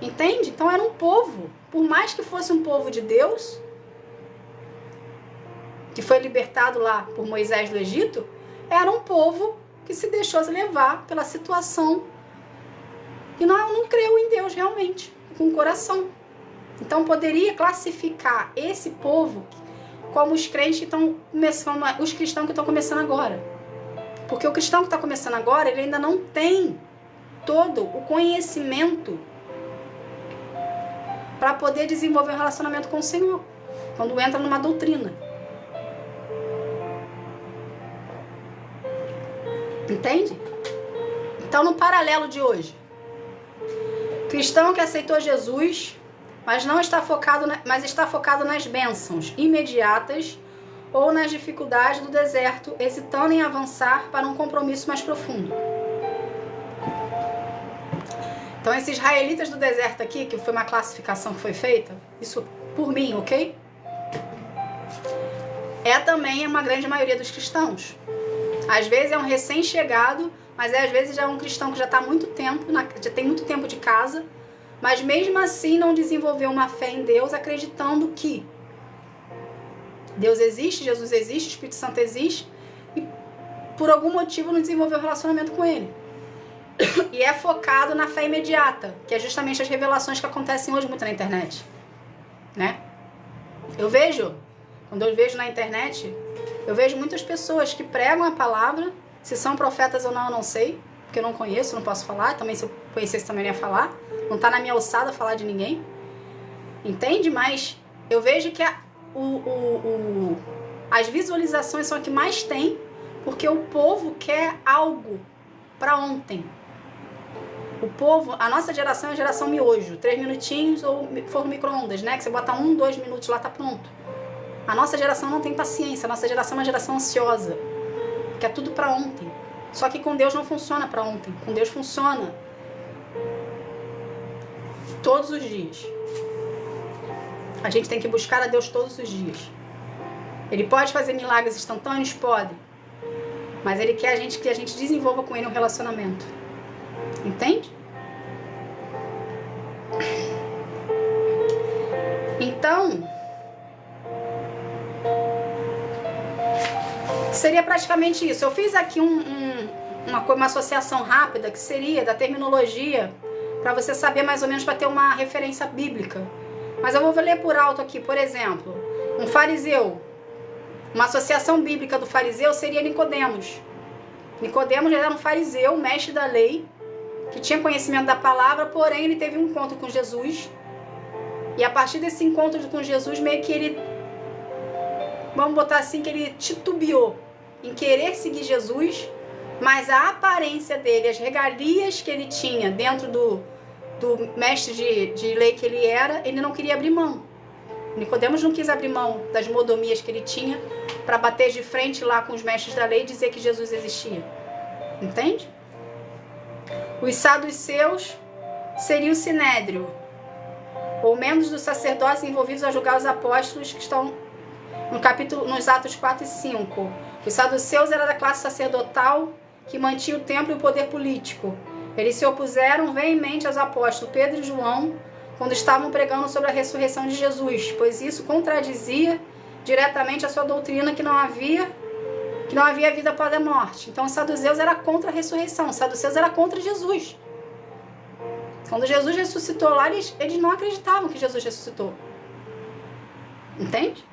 Entende? Então era um povo, por mais que fosse um povo de Deus, que foi libertado lá por Moisés do Egito, era um povo que se deixou levar pela situação e não creu em Deus realmente, com o coração. Então poderia classificar esse povo como os crentes que estão começando, os cristãos que estão começando agora. Porque o cristão que está começando agora, ele ainda não tem todo o conhecimento para poder desenvolver um relacionamento com o Senhor, quando entra numa doutrina. Entende? Então, no paralelo de hoje, cristão que aceitou Jesus, mas não está focado, mas está focado nas bênçãos imediatas ou nas dificuldades do deserto, hesitando em avançar para um compromisso mais profundo. Então, esses israelitas do deserto aqui, que foi uma classificação que foi feita, isso por mim, ok? É também uma grande maioria dos cristãos. Às vezes é um recém-chegado, mas às vezes já é um cristão que já está há muito tempo, já tem muito tempo de casa, mas mesmo assim não desenvolveu uma fé em Deus, acreditando que Deus existe, Jesus existe, o Espírito Santo existe, e por algum motivo não desenvolveu um relacionamento com Ele. E é focado na fé imediata, que é justamente as revelações que acontecem hoje muito na internet, né? Quando eu vejo na internet, eu vejo muitas pessoas que pregam a palavra, se são profetas ou não, eu não sei, porque eu não conheço, não posso falar, também se eu conhecesse também não ia falar, não está na minha alçada falar de ninguém, entende? Mas eu vejo que as visualizações são a que mais tem, porque o povo quer algo para ontem. O povo, a nossa geração é a geração miojo, 3 minutinhos ou forno micro-ondas, né? Que você bota 1, 2 minutos lá, tá pronto. A nossa geração não tem paciência, a nossa geração é uma geração ansiosa, que é tudo para ontem. Só que com Deus não funciona para ontem, com Deus funciona todos os dias. A gente tem que buscar a Deus todos os dias. Ele pode fazer milagres instantâneos? Pode. Mas Ele quer que a gente desenvolva com Ele um relacionamento. Entende? Então, seria praticamente isso. Eu fiz aqui uma associação rápida, que seria da terminologia, para você saber mais ou menos, para ter uma referência bíblica. Mas eu vou ler por alto aqui. Por exemplo, um fariseu. Uma associação bíblica do fariseu seria Nicodemos. Nicodemos era um fariseu, mestre da lei, que tinha conhecimento da palavra, porém ele teve um encontro com Jesus. E a partir desse encontro com Jesus, meio que ele, vamos botar assim, que ele titubeou em querer seguir Jesus, mas a aparência dele, as regalias que ele tinha dentro do mestre de lei que ele era, ele não queria abrir mão. Nicodemos não quis abrir mão das mordomias que ele tinha para bater de frente lá com os mestres da lei e dizer que Jesus existia. Entende? Os saduceus seria o sinédrio, ou membros dos sacerdotes envolvidos a julgar os apóstolos, que estão nos Atos 4 e 5. Os saduceus eram da classe sacerdotal que mantinha o templo e o poder político. Eles se opuseram veemente aos apóstolos Pedro e João quando estavam pregando sobre a ressurreição de Jesus, pois isso contradizia diretamente a sua doutrina que não havia vida após a morte. Então os saduceus eram contra a ressurreição, os saduceus eram contra Jesus. Quando Jesus ressuscitou lá, eles não acreditavam que Jesus ressuscitou. Entende?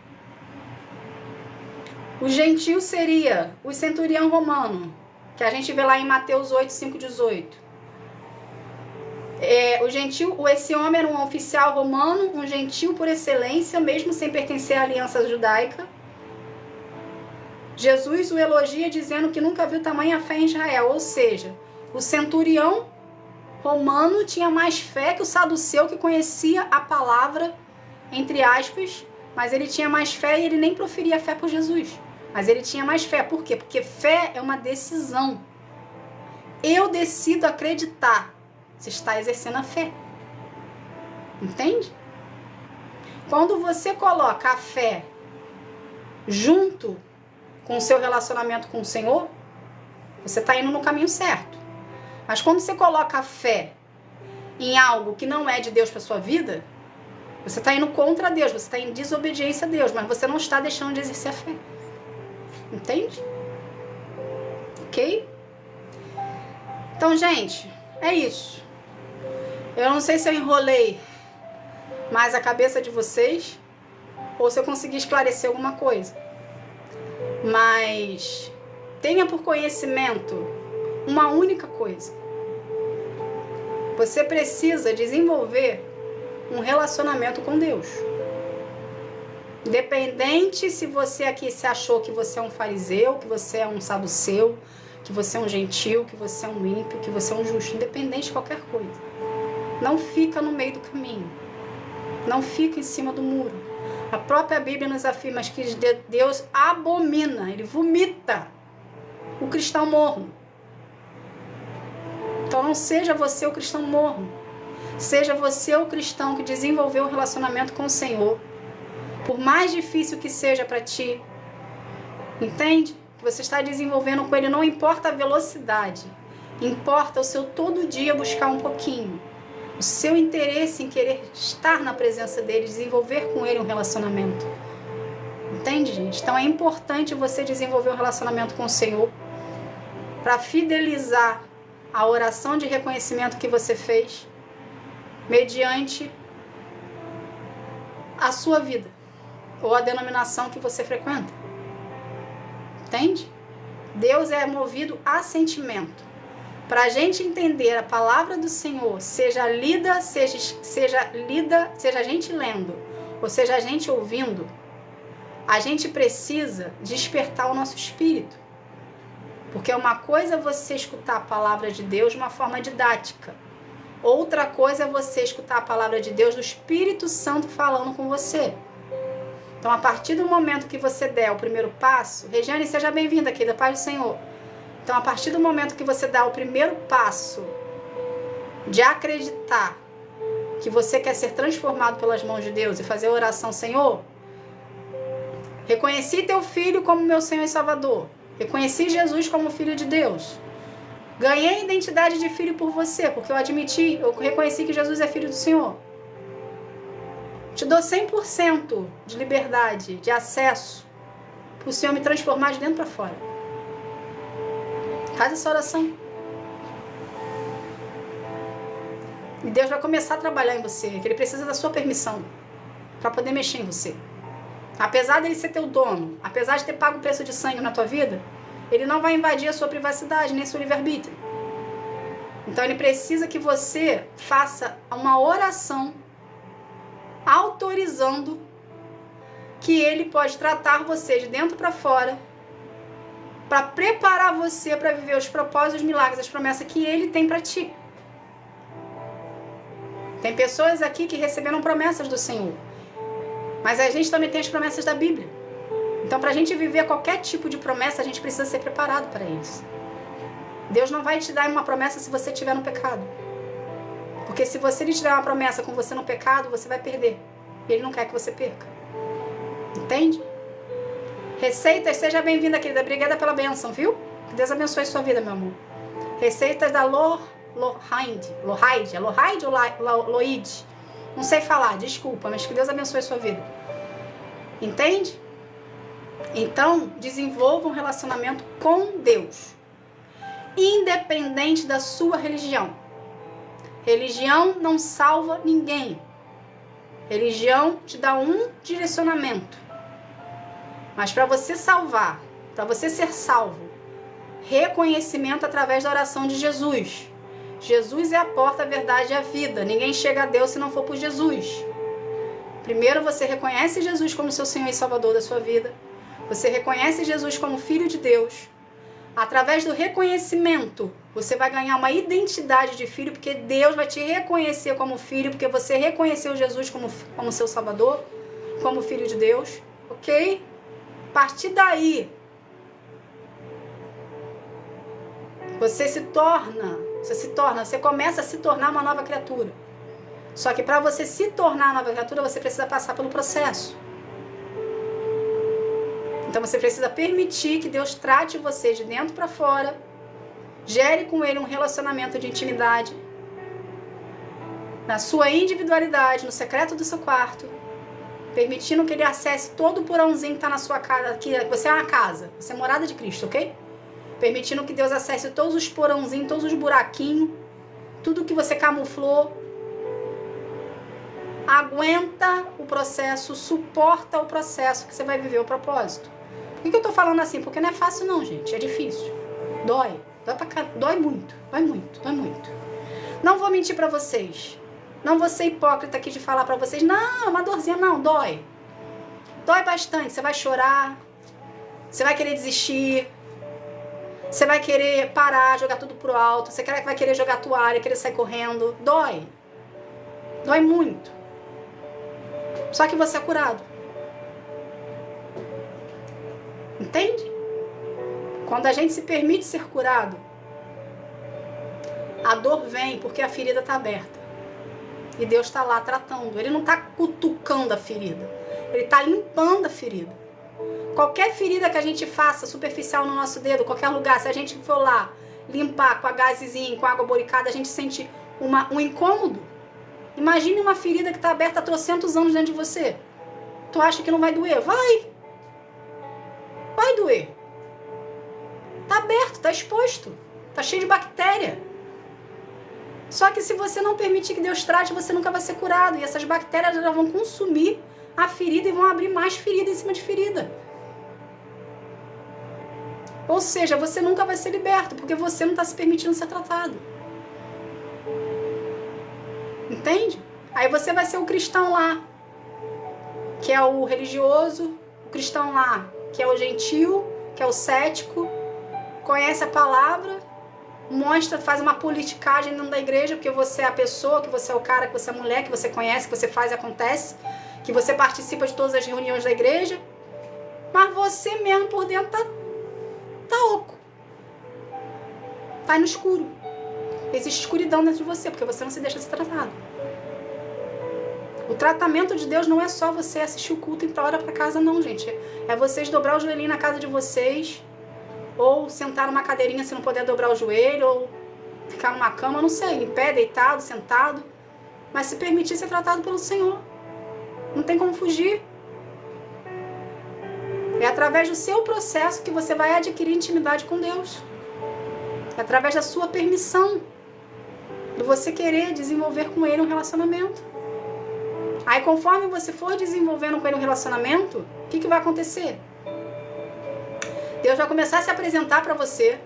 O gentio seria o centurião romano, que a gente vê lá em Mateus 8, 5, 18. O gentio, esse homem era um oficial romano, um gentio por excelência, mesmo sem pertencer à aliança judaica. Jesus o elogia dizendo que nunca viu tamanha fé em Israel, ou seja, o centurião romano tinha mais fé que o saduceu, que conhecia a palavra, entre aspas, mas ele tinha mais fé e ele nem proferia fé por Jesus. Mas ele tinha mais fé. Por quê? Porque fé é uma decisão. Eu decido acreditar. Você está exercendo a fé. Entende? Quando você coloca a fé junto com o seu relacionamento com o Senhor, você está indo no caminho certo. Mas quando você coloca a fé em algo que não é de Deus para sua vida, você está indo contra Deus, você está em desobediência a Deus, mas você não está deixando de exercer a fé. Entende? Ok? Então, gente, é isso. Eu não sei se eu enrolei mais a cabeça de vocês, ou se eu conseguir esclarecer alguma coisa. Mas tenha por conhecimento uma única coisa. Você precisa desenvolver um relacionamento com Deus. Independente se você aqui se achou que você é um fariseu, que você é um saduceu, que você é um gentil, que você é um ímpio, que você é um justo, independente de qualquer coisa. Não fica no meio do caminho. Não fica em cima do muro. A própria Bíblia nos afirma que Deus abomina, Ele vomita o cristão morno. Então não seja você o cristão morno. Seja você o cristão que desenvolveu um relacionamento com o Senhor. Por mais difícil que seja para ti. Entende? Que você está desenvolvendo com Ele, não importa a velocidade. Importa o seu todo dia buscar um pouquinho. O seu interesse em querer estar na presença dele, desenvolver com ele um relacionamento. Entende, gente? Então é importante você desenvolver um relacionamento com o Senhor para fidelizar a oração de reconhecimento que você fez mediante a sua vida ou a denominação que você frequenta. Entende? Deus é movido a sentimento. Para a gente entender a palavra do Senhor, seja a gente lendo, ou seja a gente ouvindo, a gente precisa despertar o nosso espírito. Porque uma coisa é você escutar a palavra de Deus de uma forma didática. Outra coisa é você escutar a palavra de Deus do Espírito Santo falando com você. Então, a partir do momento que você der o primeiro passo, Regiane, seja bem-vinda aqui, da paz do Senhor. Então, a partir do momento que você dá o primeiro passo de acreditar que você quer ser transformado pelas mãos de Deus e fazer a oração, Senhor, reconheci teu filho como meu Senhor e Salvador. Reconheci Jesus como filho de Deus. Ganhei a identidade de filho por você, porque eu reconheci que Jesus é filho do Senhor. Te dou 100% de liberdade, de acesso, para o Senhor me transformar de dentro para fora. Faz essa oração. E Deus vai começar a trabalhar em você, que Ele precisa da sua permissão para poder mexer em você. Apesar dele ser teu dono, apesar de ter pago o preço de sangue na tua vida, Ele não vai invadir a sua privacidade, nem seu livre-arbítrio. Então Ele precisa que você faça uma oração autorizando que Ele pode tratar você de dentro para fora, para preparar você para viver os propósitos, os milagres, as promessas que Ele tem para ti. Tem pessoas aqui que receberam promessas do Senhor, mas a gente também tem as promessas da Bíblia. Então, para a gente viver qualquer tipo de promessa, a gente precisa ser preparado para isso. Deus não vai te dar uma promessa se você estiver no pecado. Porque se você lhe tiver uma promessa com você no pecado, você vai perder. E Ele não quer que você perca. Entende? Receitas, seja bem-vinda, querida. Obrigada pela bênção, viu? Que Deus abençoe sua vida, meu amor. Receitas da Lohide ou Loide? Não sei falar, desculpa, mas que Deus abençoe sua vida. Entende? Então, desenvolva um relacionamento com Deus. Independente da sua religião. Religião não salva ninguém. Religião te dá um direcionamento. Mas para você salvar, para você ser salvo, reconhecimento através da oração de Jesus. Jesus é a porta, a verdade e a vida. Ninguém chega a Deus se não for por Jesus. Primeiro você reconhece Jesus como seu Senhor e Salvador da sua vida. Você reconhece Jesus como Filho de Deus. Através do reconhecimento, você vai ganhar uma identidade de filho, porque Deus vai te reconhecer como filho, porque você reconheceu Jesus como seu Salvador, como Filho de Deus, ok? A partir daí, você começa a se tornar uma nova criatura. Só que para você se tornar uma nova criatura, você precisa passar pelo processo. Então você precisa permitir que Deus trate você de dentro para fora, gere com Ele um relacionamento de intimidade, na sua individualidade, no secreto do seu quarto, permitindo que Ele acesse todo o porãozinho que está na sua casa. Aqui, você é uma casa, você é morada de Cristo, ok? Permitindo que Deus acesse todos os porãozinhos, todos os buraquinhos, tudo que você camuflou. Aguenta o processo, suporta o processo que você vai viver o propósito. Por que eu tô falando assim? Porque não é fácil não, gente. É difícil. Dói. Dói muito. Dói muito. Dói muito. Não vou mentir pra vocês. Não vou ser hipócrita aqui de falar pra vocês. Não, é uma dorzinha. Não, dói. Dói bastante. Você vai chorar. Você vai querer desistir. Você vai querer parar, jogar tudo pro alto. Você vai querer jogar a toalha, querer sair correndo. Dói. Dói muito. Só que você é curado. Entende? Quando a gente se permite ser curado, a dor vem porque a ferida está aberta. E Deus está lá tratando. Ele não está cutucando a ferida. Ele está limpando a ferida. Qualquer ferida que a gente faça superficial no nosso dedo, qualquer lugar, se a gente for lá limpar com a gazezinha, com água boricada, a gente sente um incômodo. Imagine uma ferida que está aberta há trocentos anos dentro de você. Tu acha que não vai doer? Vai! Vai doer. Tá aberto, tá exposto. Tá cheio de bactéria. Só que se você não permitir que Deus trate, você nunca vai ser curado. E essas bactérias já vão consumir a ferida e vão abrir mais ferida em cima de ferida. Ou seja, você nunca vai ser liberto, porque você não está se permitindo ser tratado. Entende? Aí você vai ser o cristão lá, que é o religioso, o cristão lá, que é o gentil, que é o cético, conhece a palavra, mostra, faz uma politicagem dentro da igreja, porque você é a pessoa, que você é o cara, que você é a mulher, que você conhece, que você faz e acontece, que você participa de todas as reuniões da igreja, mas você mesmo por dentro tá oco. Tá no escuro. Existe escuridão dentro de você, porque você não se deixa ser tratado. O tratamento de Deus não é só você assistir o culto e ir pra hora pra casa, não, gente. É vocês dobrar o joelhinho na casa de vocês, ou sentar numa cadeirinha se não puder dobrar o joelho, ou ficar numa cama, não sei, em pé, deitado, sentado. Mas se permitir ser tratado pelo Senhor. Não tem como fugir. É através do seu processo que você vai adquirir intimidade com Deus. É através da sua permissão. De você querer desenvolver com Ele um relacionamento. Aí conforme você for desenvolvendo com Ele um relacionamento, o que vai acontecer? Deus vai começar a se apresentar para você.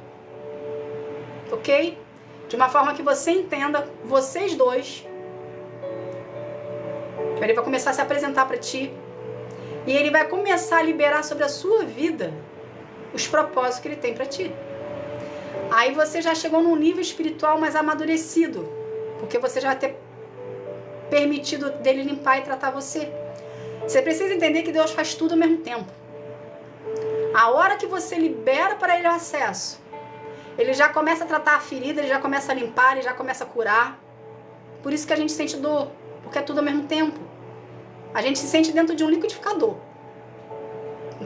Ok? De uma forma que você entenda, vocês dois. Ele vai começar a se apresentar para ti. E Ele vai começar a liberar sobre a sua vida os propósitos que Ele tem para ti. Aí você já chegou num nível espiritual mais amadurecido. Porque você já vai ter permitido dele limpar e tratar você. Você precisa entender que Deus faz tudo ao mesmo tempo. A hora que você libera para Ele o acesso, Ele já começa a tratar a ferida, Ele já começa a limpar, Ele já começa a curar. Por isso que a gente sente dor. Porque é tudo ao mesmo tempo. A gente se sente dentro de um liquidificador.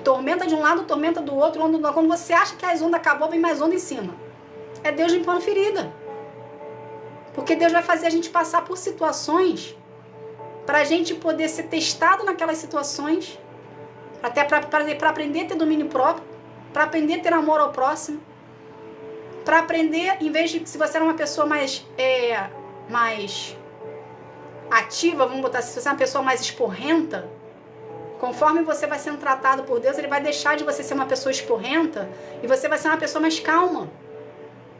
Tormenta de um lado, tormenta do outro. Quando você acha que as ondas acabou, vem mais onda em cima. É Deus limpando ferida. Porque Deus vai fazer a gente passar por situações para a gente poder ser testado naquelas situações, até para aprender a ter domínio próprio, para aprender a ter amor ao próximo, para aprender, em vez de, se você era uma pessoa mais ativa, vamos botar assim, se você é uma pessoa mais esporrenta, conforme você vai sendo tratado por Deus, Ele vai deixar de você ser uma pessoa esporrenta e você vai ser uma pessoa mais calma.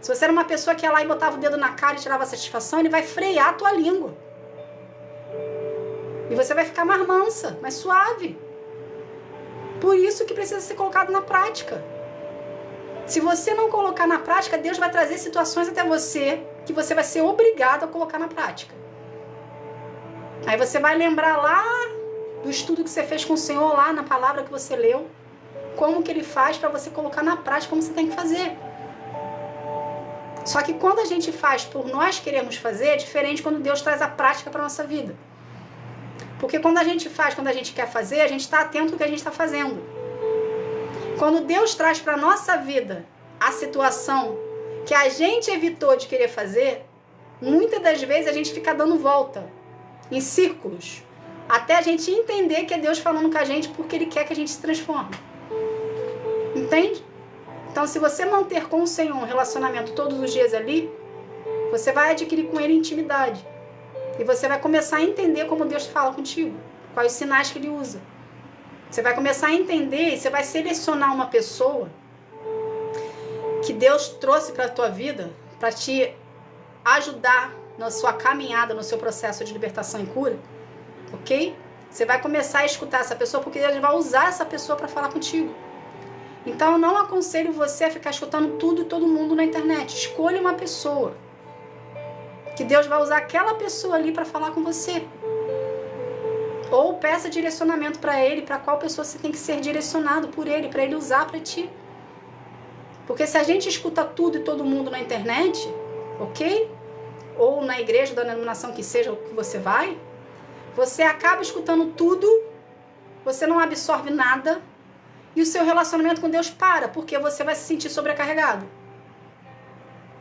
Se você era uma pessoa que ia lá e botava o dedo na cara e tirava satisfação, Ele vai frear a tua língua. E você vai ficar mais mansa, mais suave. Por isso que precisa ser colocado na prática. Se você não colocar na prática, Deus vai trazer situações até você que você vai ser obrigado a colocar na prática. Aí você vai lembrar lá do estudo que você fez com o Senhor, lá na palavra que você leu, como que Ele faz para você colocar na prática como você tem que fazer. Só que quando a gente faz por nós queremos fazer, é diferente quando Deus traz a prática para a nossa vida. Porque quando a gente faz, quando a gente quer fazer, a gente está atento ao que a gente está fazendo. Quando Deus traz para a nossa vida a situação que a gente evitou de querer fazer, muitas das vezes a gente fica dando volta, em círculos, até a gente entender que é Deus falando com a gente porque Ele quer que a gente se transforme. Entende? Então, se você manter com o Senhor um relacionamento todos os dias ali, você vai adquirir com Ele intimidade. E você vai começar a entender como Deus fala contigo, quais os sinais que Ele usa. Você vai começar a entender e você vai selecionar uma pessoa que Deus trouxe para a tua vida para te ajudar na sua caminhada, no seu processo de libertação e cura, ok? Você vai começar a escutar essa pessoa porque Deus vai usar essa pessoa para falar contigo. Então eu não aconselho você a ficar escutando tudo e todo mundo na internet. Escolha uma pessoa que Deus vai usar aquela pessoa ali para falar com você. Ou peça direcionamento para Ele, para qual pessoa você tem que ser direcionado por Ele, para Ele usar para ti. Porque se a gente escuta tudo e todo mundo na internet, ok? Ou na igreja, da denominação que seja o que você vai, você acaba escutando tudo, você não absorve nada e o seu relacionamento com Deus para, porque você vai se sentir sobrecarregado.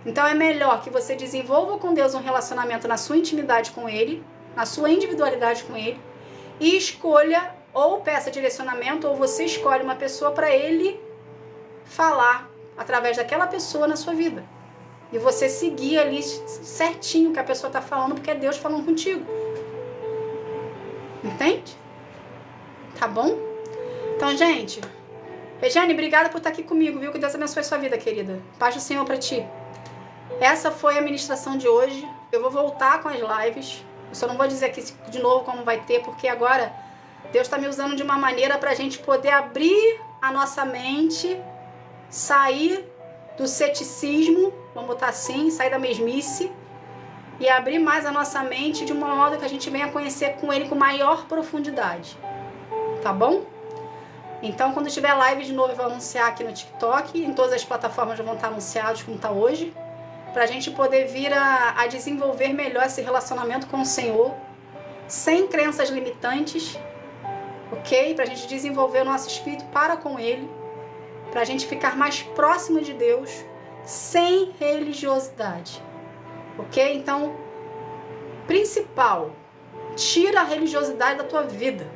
Então é melhor que você desenvolva com Deus um relacionamento na sua intimidade com Ele, na sua individualidade com Ele, e escolha, ou peça direcionamento, ou você escolhe uma pessoa para Ele falar através daquela pessoa na sua vida. E você seguir ali certinho o que a pessoa está falando, porque é Deus falando contigo. Entende? Tá bom? Então, gente, Regiane, obrigada por estar aqui comigo, viu? Que Deus abençoe a sua vida, querida. Paz do Senhor para ti. Essa foi a ministração de hoje. Eu vou voltar com as lives. Eu só não vou dizer aqui de novo como vai ter, porque agora Deus está me usando de uma maneira para a gente poder abrir a nossa mente, sair do ceticismo, vamos botar assim, sair da mesmice e abrir mais a nossa mente de uma modo que a gente venha conhecer com Ele com maior profundidade. Tá bom? Então, quando tiver live de novo, eu vou anunciar aqui no TikTok, em todas as plataformas já vão estar anunciados como está hoje, para a gente poder vir a desenvolver melhor esse relacionamento com o Senhor, sem crenças limitantes, ok? Para a gente desenvolver o nosso espírito para com Ele, para a gente ficar mais próximo de Deus, sem religiosidade, ok? Então, principal, tira a religiosidade da tua vida.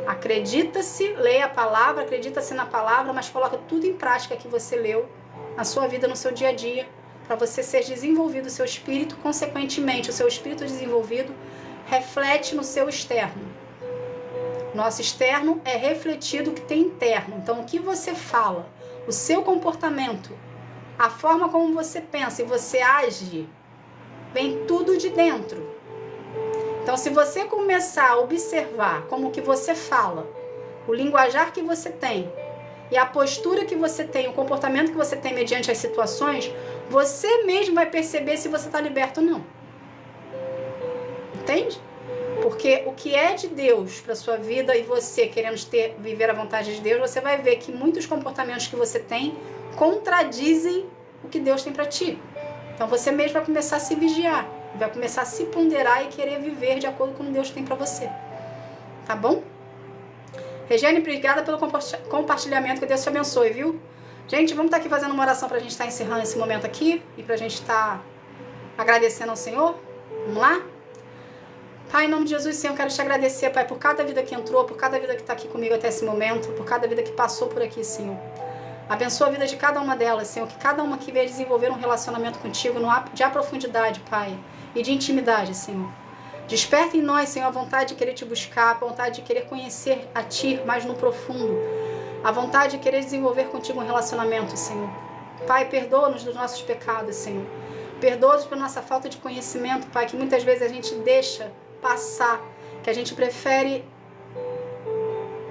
Acredita-se, leia a palavra, acredita-se na palavra, mas coloca tudo em prática que você leu na sua vida, no seu dia a dia, para você ser desenvolvido o seu espírito, consequentemente, o seu espírito desenvolvido reflete no seu externo. Nosso externo é refletido o que tem interno. Então, o que você fala, o seu comportamento, a forma como você pensa e você age, vem tudo de dentro. Então, se você começar a observar como que você fala, o linguajar que você tem e a postura que você tem, o comportamento que você tem mediante as situações, você mesmo vai perceber se você está liberto ou não. Entende? Porque o que é de Deus para sua vida e você querendo viver a vontade de Deus, você vai ver que muitos comportamentos que você tem contradizem o que Deus tem para ti. Então você mesmo vai começar a se vigiar, vai começar a se ponderar e querer viver de acordo com o que Deus tem para você. Tá bom? Regiane, obrigada pelo compartilhamento, que Deus te abençoe, viu? Gente, vamos estar aqui fazendo uma oração para a gente estar encerrando esse momento aqui e para a gente estar agradecendo ao Senhor. Vamos lá? Pai, em nome de Jesus, Senhor, eu quero te agradecer, Pai, por cada vida que entrou, por cada vida que está aqui comigo até esse momento, por cada vida que passou por aqui, Senhor. Abençoa a vida de cada uma delas, Senhor, que cada uma que venha desenvolver um relacionamento contigo de profundidade, Pai, e de intimidade, Senhor. Desperta em nós, Senhor, a vontade de querer te buscar, a vontade de querer conhecer a Ti mais no profundo, a vontade de querer desenvolver contigo um relacionamento, Senhor. Pai, perdoa-nos dos nossos pecados, Senhor. Perdoa-nos pela nossa falta de conhecimento, Pai, que muitas vezes a gente deixa passar, que a gente prefere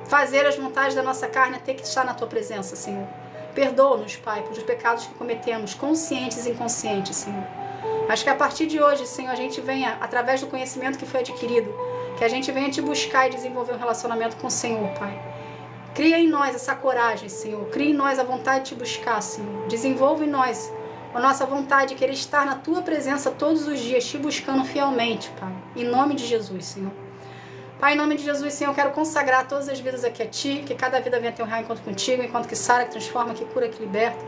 fazer as vontades da nossa carne até que estar na Tua presença, Senhor. Perdoa-nos, Pai, pelos pecados que cometemos, conscientes e inconscientes, Senhor. Mas que a partir de hoje, Senhor, a gente venha, através do conhecimento que foi adquirido, que a gente venha te buscar e desenvolver um relacionamento com o Senhor, Pai. Cria em nós essa coragem, Senhor. Cria em nós a vontade de te buscar, Senhor. Desenvolve em nós a nossa vontade de querer estar na Tua presença todos os dias, te buscando fielmente, Pai. Em nome de Jesus, Senhor. Pai, em nome de Jesus, Senhor, eu quero consagrar todas as vidas aqui a Ti, que cada vida venha ter um real encontro contigo, enquanto que sara, que transforma, que cura, que liberta.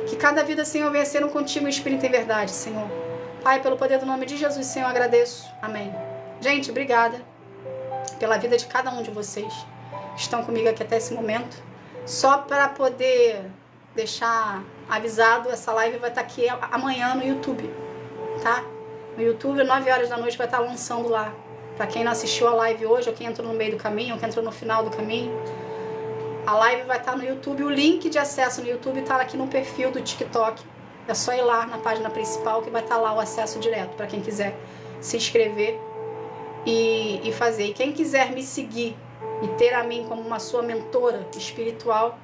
Que cada vida, Senhor, venha ser um contigo em espírito e em verdade, Senhor. Pai, pelo poder do nome de Jesus, Senhor, eu agradeço. Amém. Gente, obrigada pela vida de cada um de vocês que estão comigo aqui até esse momento. Só para poder deixar avisado, essa live vai estar aqui amanhã no YouTube, tá? no YouTube, 9 horas da noite vai estar lançando lá. Para quem não assistiu a live hoje, ou quem entrou no meio do caminho, ou quem entrou no final do caminho, a live vai estar no YouTube. O link de acesso no YouTube está aqui no perfil do TikTok. É só ir lá na página principal que vai estar lá o acesso direto para quem quiser se inscrever e fazer. E quem quiser me seguir e ter a mim como uma sua mentora espiritual,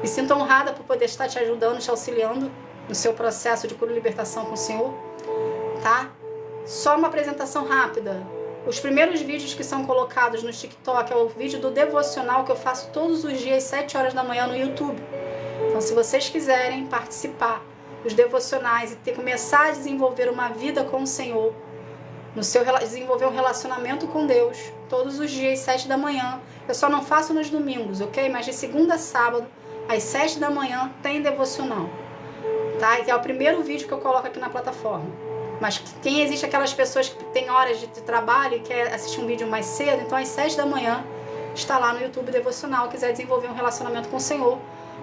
me sinto honrada por poder estar te ajudando, te auxiliando no seu processo de cura e libertação com o Senhor, tá? Só uma apresentação rápida. Os primeiros vídeos que são colocados no TikTok é o vídeo do devocional que eu faço todos os dias, 7 horas da manhã no YouTube. Então, se vocês quiserem participar dos devocionais e começar a desenvolver uma vida com o Senhor, desenvolver um relacionamento com Deus, todos os dias, 7 da manhã. Eu só não faço nos domingos, ok? Mas de segunda a sábado, às 7 da manhã, tem devocional. Tá? E é o primeiro vídeo que eu coloco aqui na plataforma. Mas existe aquelas pessoas que têm horas de trabalho e quer assistir um vídeo mais cedo, então às 7 da manhã está lá no YouTube devocional, quiser desenvolver um relacionamento com o Senhor.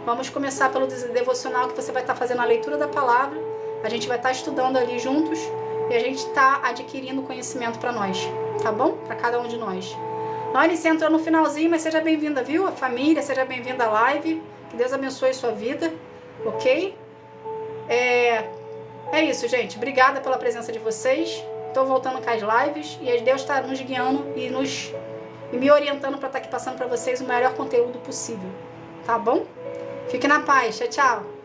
Vamos começar pelo devocional, que você vai estar fazendo a leitura da palavra, a gente vai estar estudando ali juntos e a gente está adquirindo conhecimento para nós, tá bom? Para cada um de nós. Nós você entrou no finalzinho, mas seja bem-vinda, viu? A família, seja bem-vinda à live, que Deus abençoe sua vida, ok? É isso, gente. Obrigada pela presença de vocês. Estou voltando com as lives e Deus está nos guiando e me orientando para estar aqui passando para vocês o melhor conteúdo possível. Tá bom? Fique na paz. Tchau, tchau.